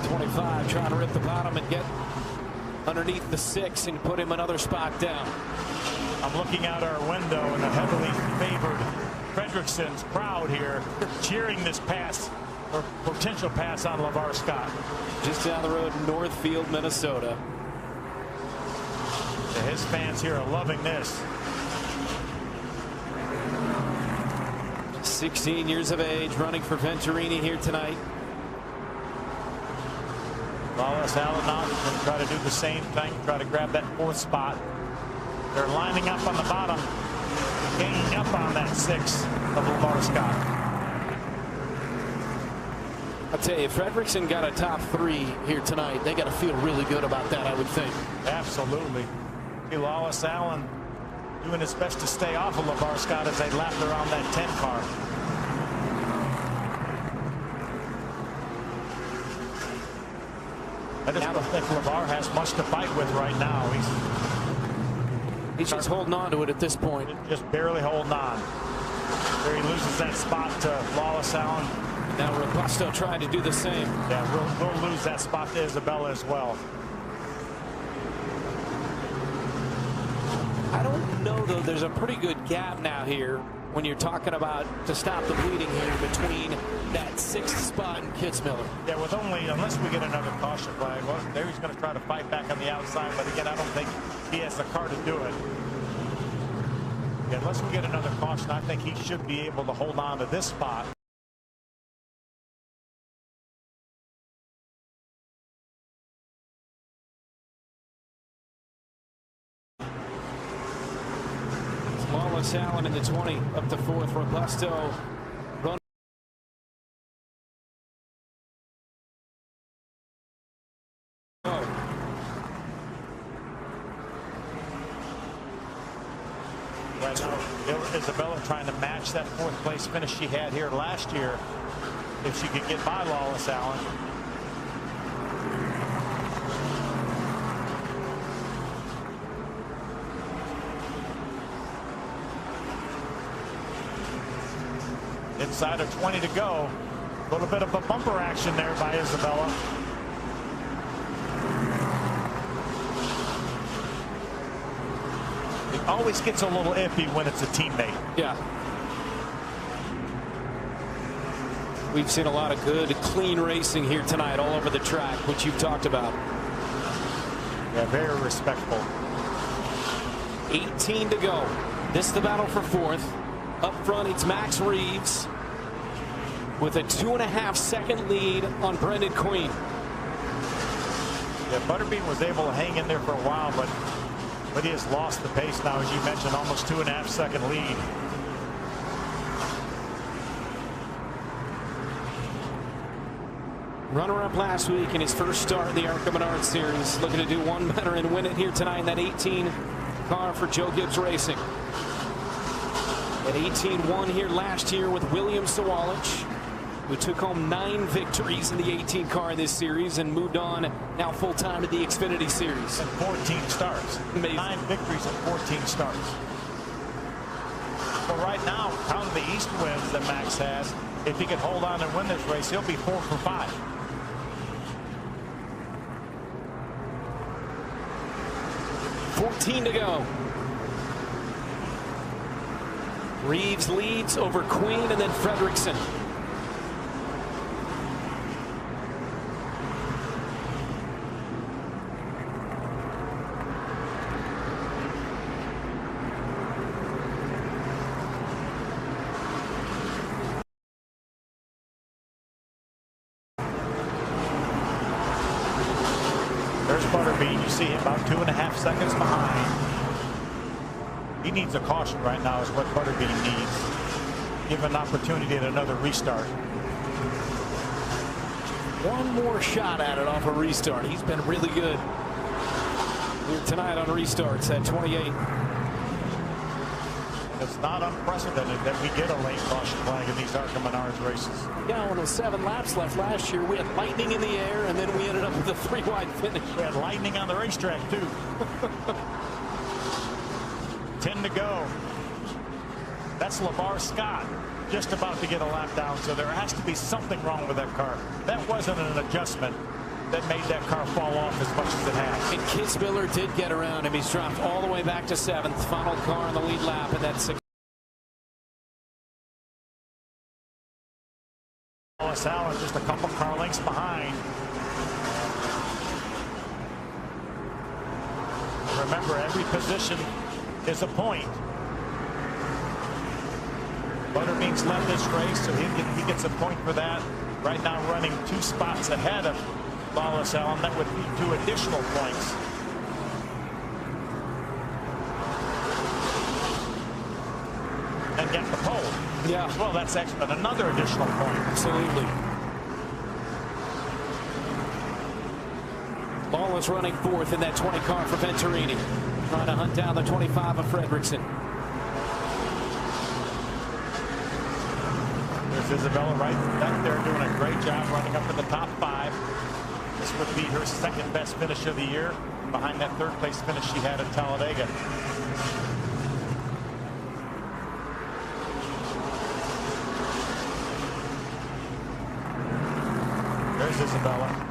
25 trying to rip the bottom and get underneath the 6 and put him another spot down. I'm looking out our window and the heavily favored Fredrickson's crowd here cheering this pass or potential pass on LeVar Scott. Just down the road in Northfield, Minnesota. His fans here are loving this. 16 years of age, running for Venturini here tonight. Wallace Allen going to try to do the same thing, try to grab that 4th spot. They're lining up on the bottom, ganging up on that 6 of LeVar Scott. I'll tell you, if Fredrickson got a top 3 here tonight, they got to feel really good about that, I would think. Absolutely. Wallace Allen doing his best to stay off of LeVar Scott as they lap around that 10 car. I just don't think LeVar has much to fight with right now. He's just holding on to it at this point. Just barely holding on. There he loses that spot to Wallace Allen. Now Robusto trying to do the same. Yeah, we'll lose that spot to Isabella as well. I don't know, though. There's a pretty good gap now here when you're talking about to stop the bleeding here between that 6th spot and Kitzmiller. Yeah, with unless we get another caution flag, well, there he's going to try to fight back on the outside, but again, I don't think he has the car to do it. Yeah, unless we get another caution, I think he should be able to hold on to this spot. Wallace Allen in the 20 up to 4th. Robusto run. Right now, Isabella trying to match that 4th place finish she had here last year if she could get by Wallace Allen. Inside of 20 to go. A little bit of a bumper action there by Isabella. It always gets a little iffy when it's a teammate. Yeah. We've seen a lot of good, clean racing here tonight all over the track, which you've talked about. Yeah, very respectful. 18 to go. This is the battle for 4th. Up front, it's Max Reeves with a 2.5-second lead on Brendan Queen. Yeah, Butterbean was able to hang in there for a while, but he has lost the pace now, as you mentioned, almost 2.5-second lead. Runner-up last week in his first start in the ARCA Menards Series. Looking to do one better and win it here tonight in that 18 car for Joe Gibbs Racing. At 18-1 here last year with William Sawalich, who took home 9 victories in the 18 car in this series and moved on now full-time to the Xfinity Series. And 14 starts. Amazing. 9 victories and 14 starts. But right now, counting the east wins that Max has, if he can hold on and win this race, he'll be 4 for 5. $14 to go. Reeves leads over Queen and then Fredrickson. There's Butterbean. You see him about 2.5 seconds behind. He needs a caution right now is what Butterbean needs. Give an opportunity at another restart. One more shot at it off a restart. He's been really good here tonight on restarts at 28. It's not unprecedented that we get a late caution flag in these ARCA Menards races. Yeah, when there was 7 laps left last year, we had lightning in the air, and then we ended up with a 3-wide finish. We had lightning on the racetrack, too. 10 to go. That's LeVar Scott just about to get a lap down, so there has to be something wrong with that car. That wasn't an adjustment that made that car fall off as much as it has. And Kitzmiller did get around him. He's dropped all the way back to 7th. Final car on the lead lap, and that's 6. Wallace Allen just a couple car lengths behind. Remember, every position is a point. Butterbean's led this race, so he gets a point for that. Right now running 2 spots ahead of Wallace Allen. That would be 2 additional points. And get the pole. Yeah. Well, that's another additional point. Absolutely. Lawless running 4th in that 20 car for Venturini. Trying to hunt down the 25 of Fredrickson. There's Isabella right back there doing a great job running up in the top 5. This would be her 2nd best finish of the year, behind that 3rd place finish she had at Talladega. There's Isabella.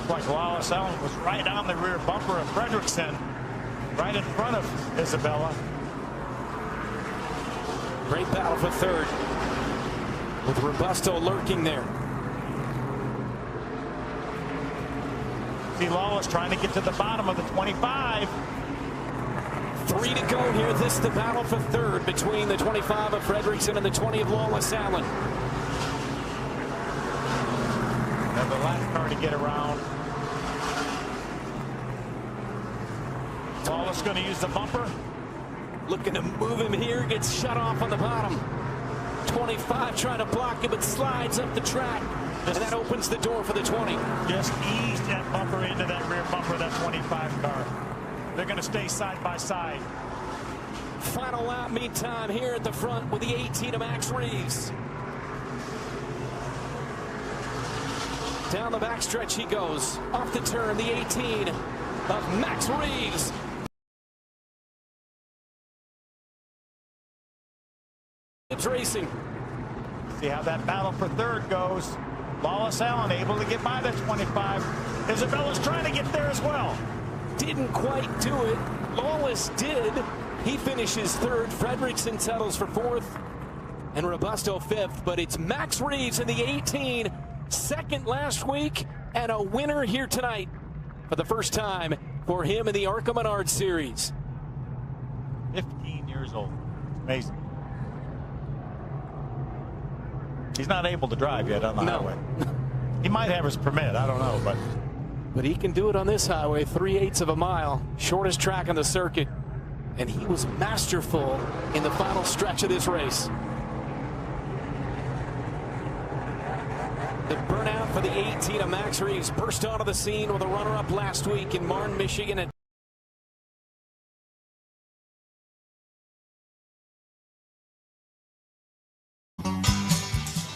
Like Wallace Allen was right on the rear bumper of Fredrickson, right in front of Isabella. Great battle for 3rd, with Robusto lurking there. See Lawless trying to get to the bottom of the 25. 3 to go here. This is the battle for 3rd between the 25 of Fredrickson and the 20 of Lawless Allen. And the last car to get around. Lawless going to use the bumper. Looking to move him here, gets shut off on the bottom. 25 trying to block him, but slides up the track. And that opens the door for the 20. Just eased that bumper into that rear bumper of that 25 car. They're going to stay side by side. Final lap, meantime, here at the front with the 18 of Max Reeves. Down the backstretch he goes. Off the turn, the 18 of Max Reeves. It's racing. See how that battle for 3rd goes. Wallace Allen able to get by the 25. Isabella's trying to get there as well. Didn't quite do it. Lawless did. He finishes 3rd. Fredrickson settles for 4th. And Robusto 5th. But it's Max Reeves in the 18. 2nd last week. And a winner here tonight. For the first time for him in the ARCA Menards Series. 15 years old. Amazing. He's not able to drive yet on the highway. He might have his permit. I don't know, but he can do it on this highway. 3/8 of a mile, shortest track on the circuit, and he was masterful in the final stretch of this race. The burnout for the 18 of Max Reeves burst onto the scene with a runner-up last week in Martin, Michigan.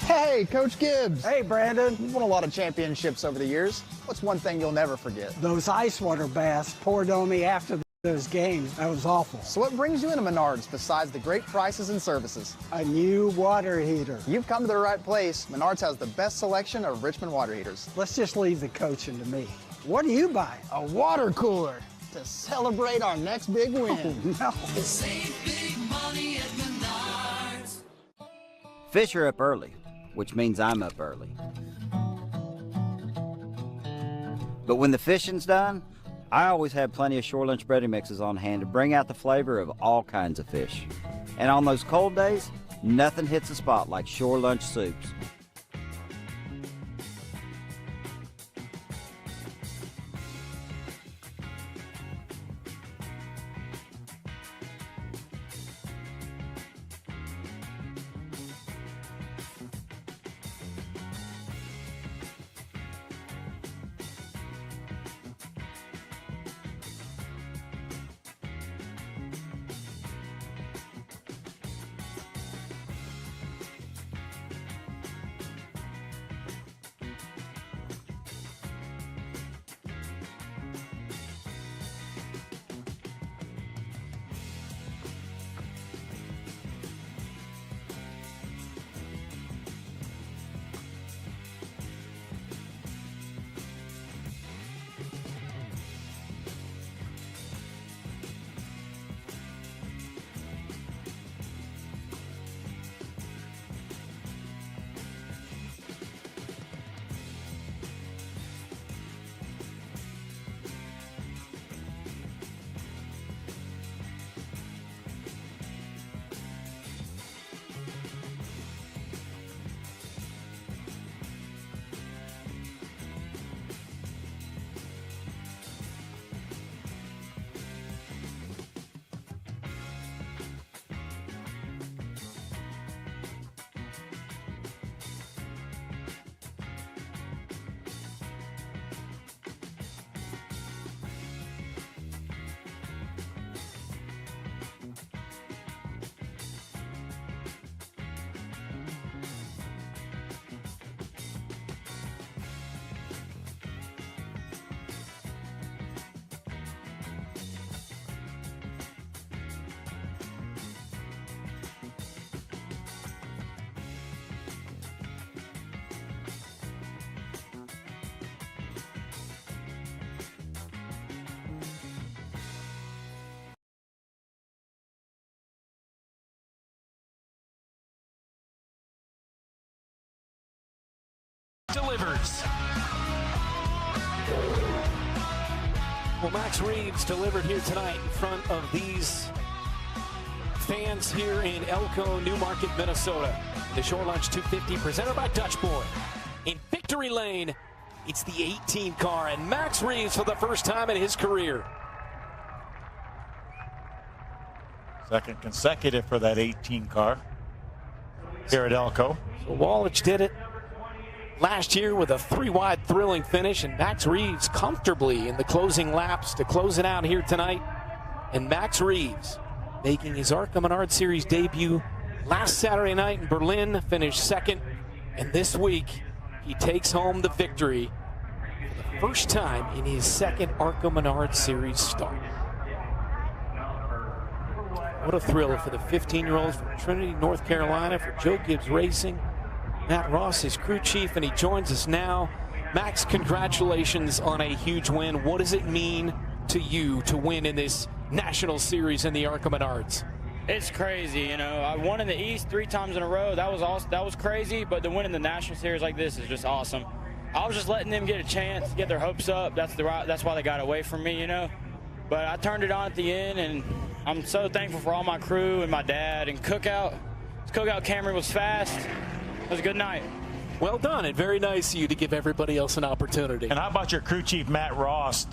Hey, Coach Gibbs. Hey, Brandon. You've won a lot of championships over the years. What's one thing you'll never forget? Those ice water baths poured on me after those games. That was awful. So what brings you into Menards besides the great prices and services? A new water heater. You've come to the right place. Menards has the best selection of Richmond water heaters. Let's just leave the coaching to me. What do you buy? A water cooler to celebrate our next big win. No. Save big money at Menards. Fish are up early, which means I'm up early. But when the fishing's done, I always have plenty of shore lunch breading mixes on hand to bring out the flavor of all kinds of fish. And on those cold days, nothing hits the spot like shore lunch soups. Delivers. Well, Max Reeves delivered here tonight in front of these fans here in Elko, Newmarket, Minnesota. The Shore Lunch 250 presented by Dutch Boy. In victory lane, it's the 18 car and Max Reeves for the first time in his career. Second consecutive for that 18 car here at Elko. So Wallich did it last year with a 3-wide thrilling finish, and Max Reeves comfortably in the closing laps to close it out here tonight. And Max Reeves making his ARCA Menards Series debut last Saturday night in Berlin, finished second, and this week he takes home the victory for the first time in his second ARCA Menards Series start. What a thrill for the 15-year-olds from Trinity, North Carolina, for Joe Gibbs Racing. Matt Ross, his crew chief, and he joins us now. Max, congratulations on a huge win. What does it mean to you to win in this national series in the ARCA Menards? It's crazy, you know. I won in the East 3 times in a row. That was awesome. That was crazy, but to win in the national series like this is just awesome. I was just letting them get a chance, get their hopes up. That's why they got away from me, you know. But I turned it on at the end, and I'm so thankful for all my crew and my dad and Cookout. Cookout Camry was fast. It was a good night. Well done, and very nice of you to give everybody else an opportunity. And how about your crew chief, Matt Ross?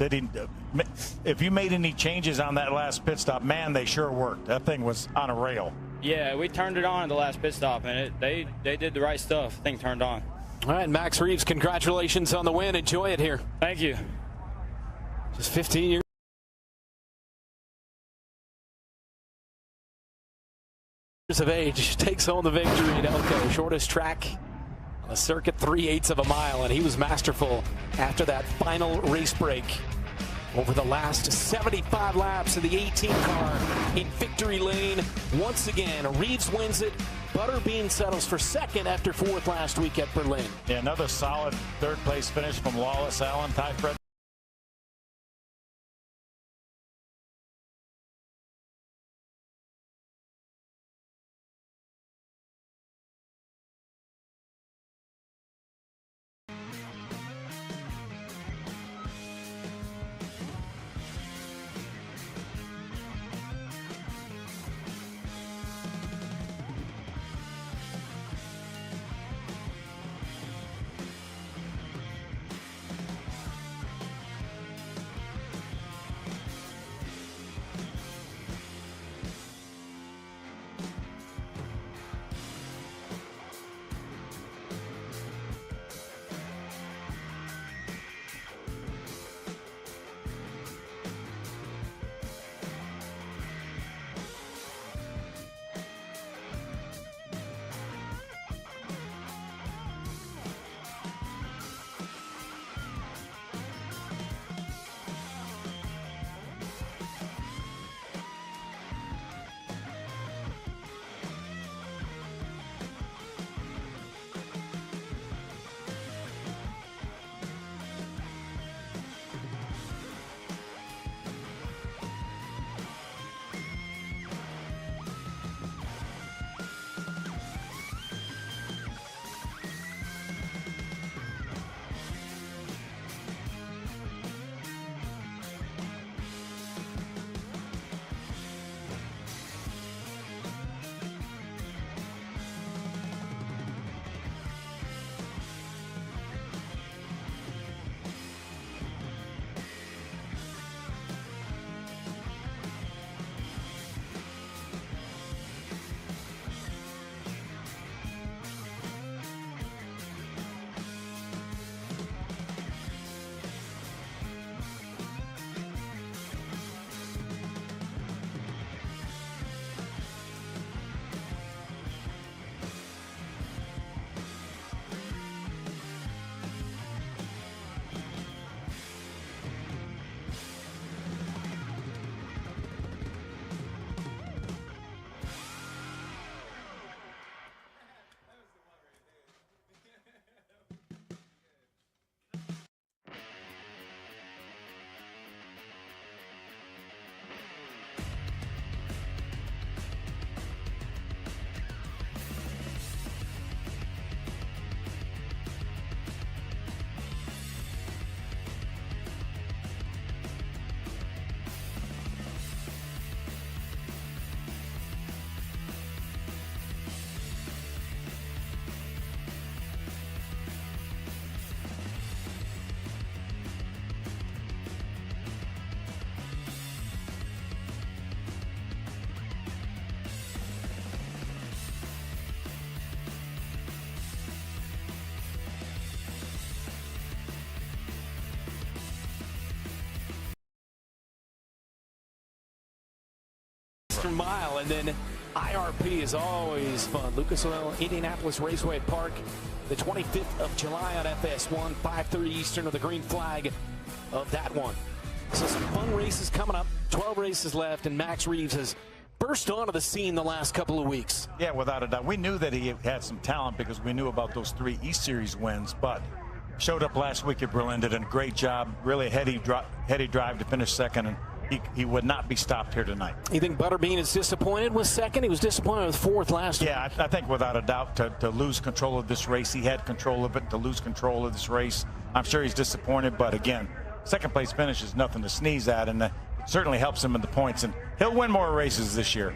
If you made any changes on that last pit stop, man, they sure worked. That thing was on a rail. Yeah, we turned it on at the last pit stop, and they did the right stuff. Thing turned on. All right, Max Reeves, congratulations on the win. Enjoy it here. Thank you. Just 15 years of age, takes home the victory at Elko. Shortest track on the circuit, 3/8 of a mile, and he was masterful after that final race break. Over the last 75 laps of the 18 car in victory lane. Once again, Reeves wins it. Butterbean settles for second after fourth last week at Berlin. Yeah, another solid third place finish from Lawless Allen. Ty Fred. Mile, and then IRP is always fun. Lucas Oil, Indianapolis Raceway Park, the 25th of July on FS1, 5:30 Eastern of the green flag of that one. So some fun races coming up, 12 races left, and Max Reeves has burst onto the scene the last couple of weeks. Yeah, without a doubt. We knew that he had some talent because we knew about those 3 East Series wins, but showed up last week at Berlin, did a great job, really heady drive to finish second, and he would not be stopped here tonight. You think Butterbean is disappointed with second? He was disappointed with fourth last week. Yeah, I think without a doubt to lose control of this race. He had control of it. To lose control of this race, I'm sure he's disappointed. But again, second place finish is nothing to sneeze at, and it certainly helps him in the points. And he'll win more races this year.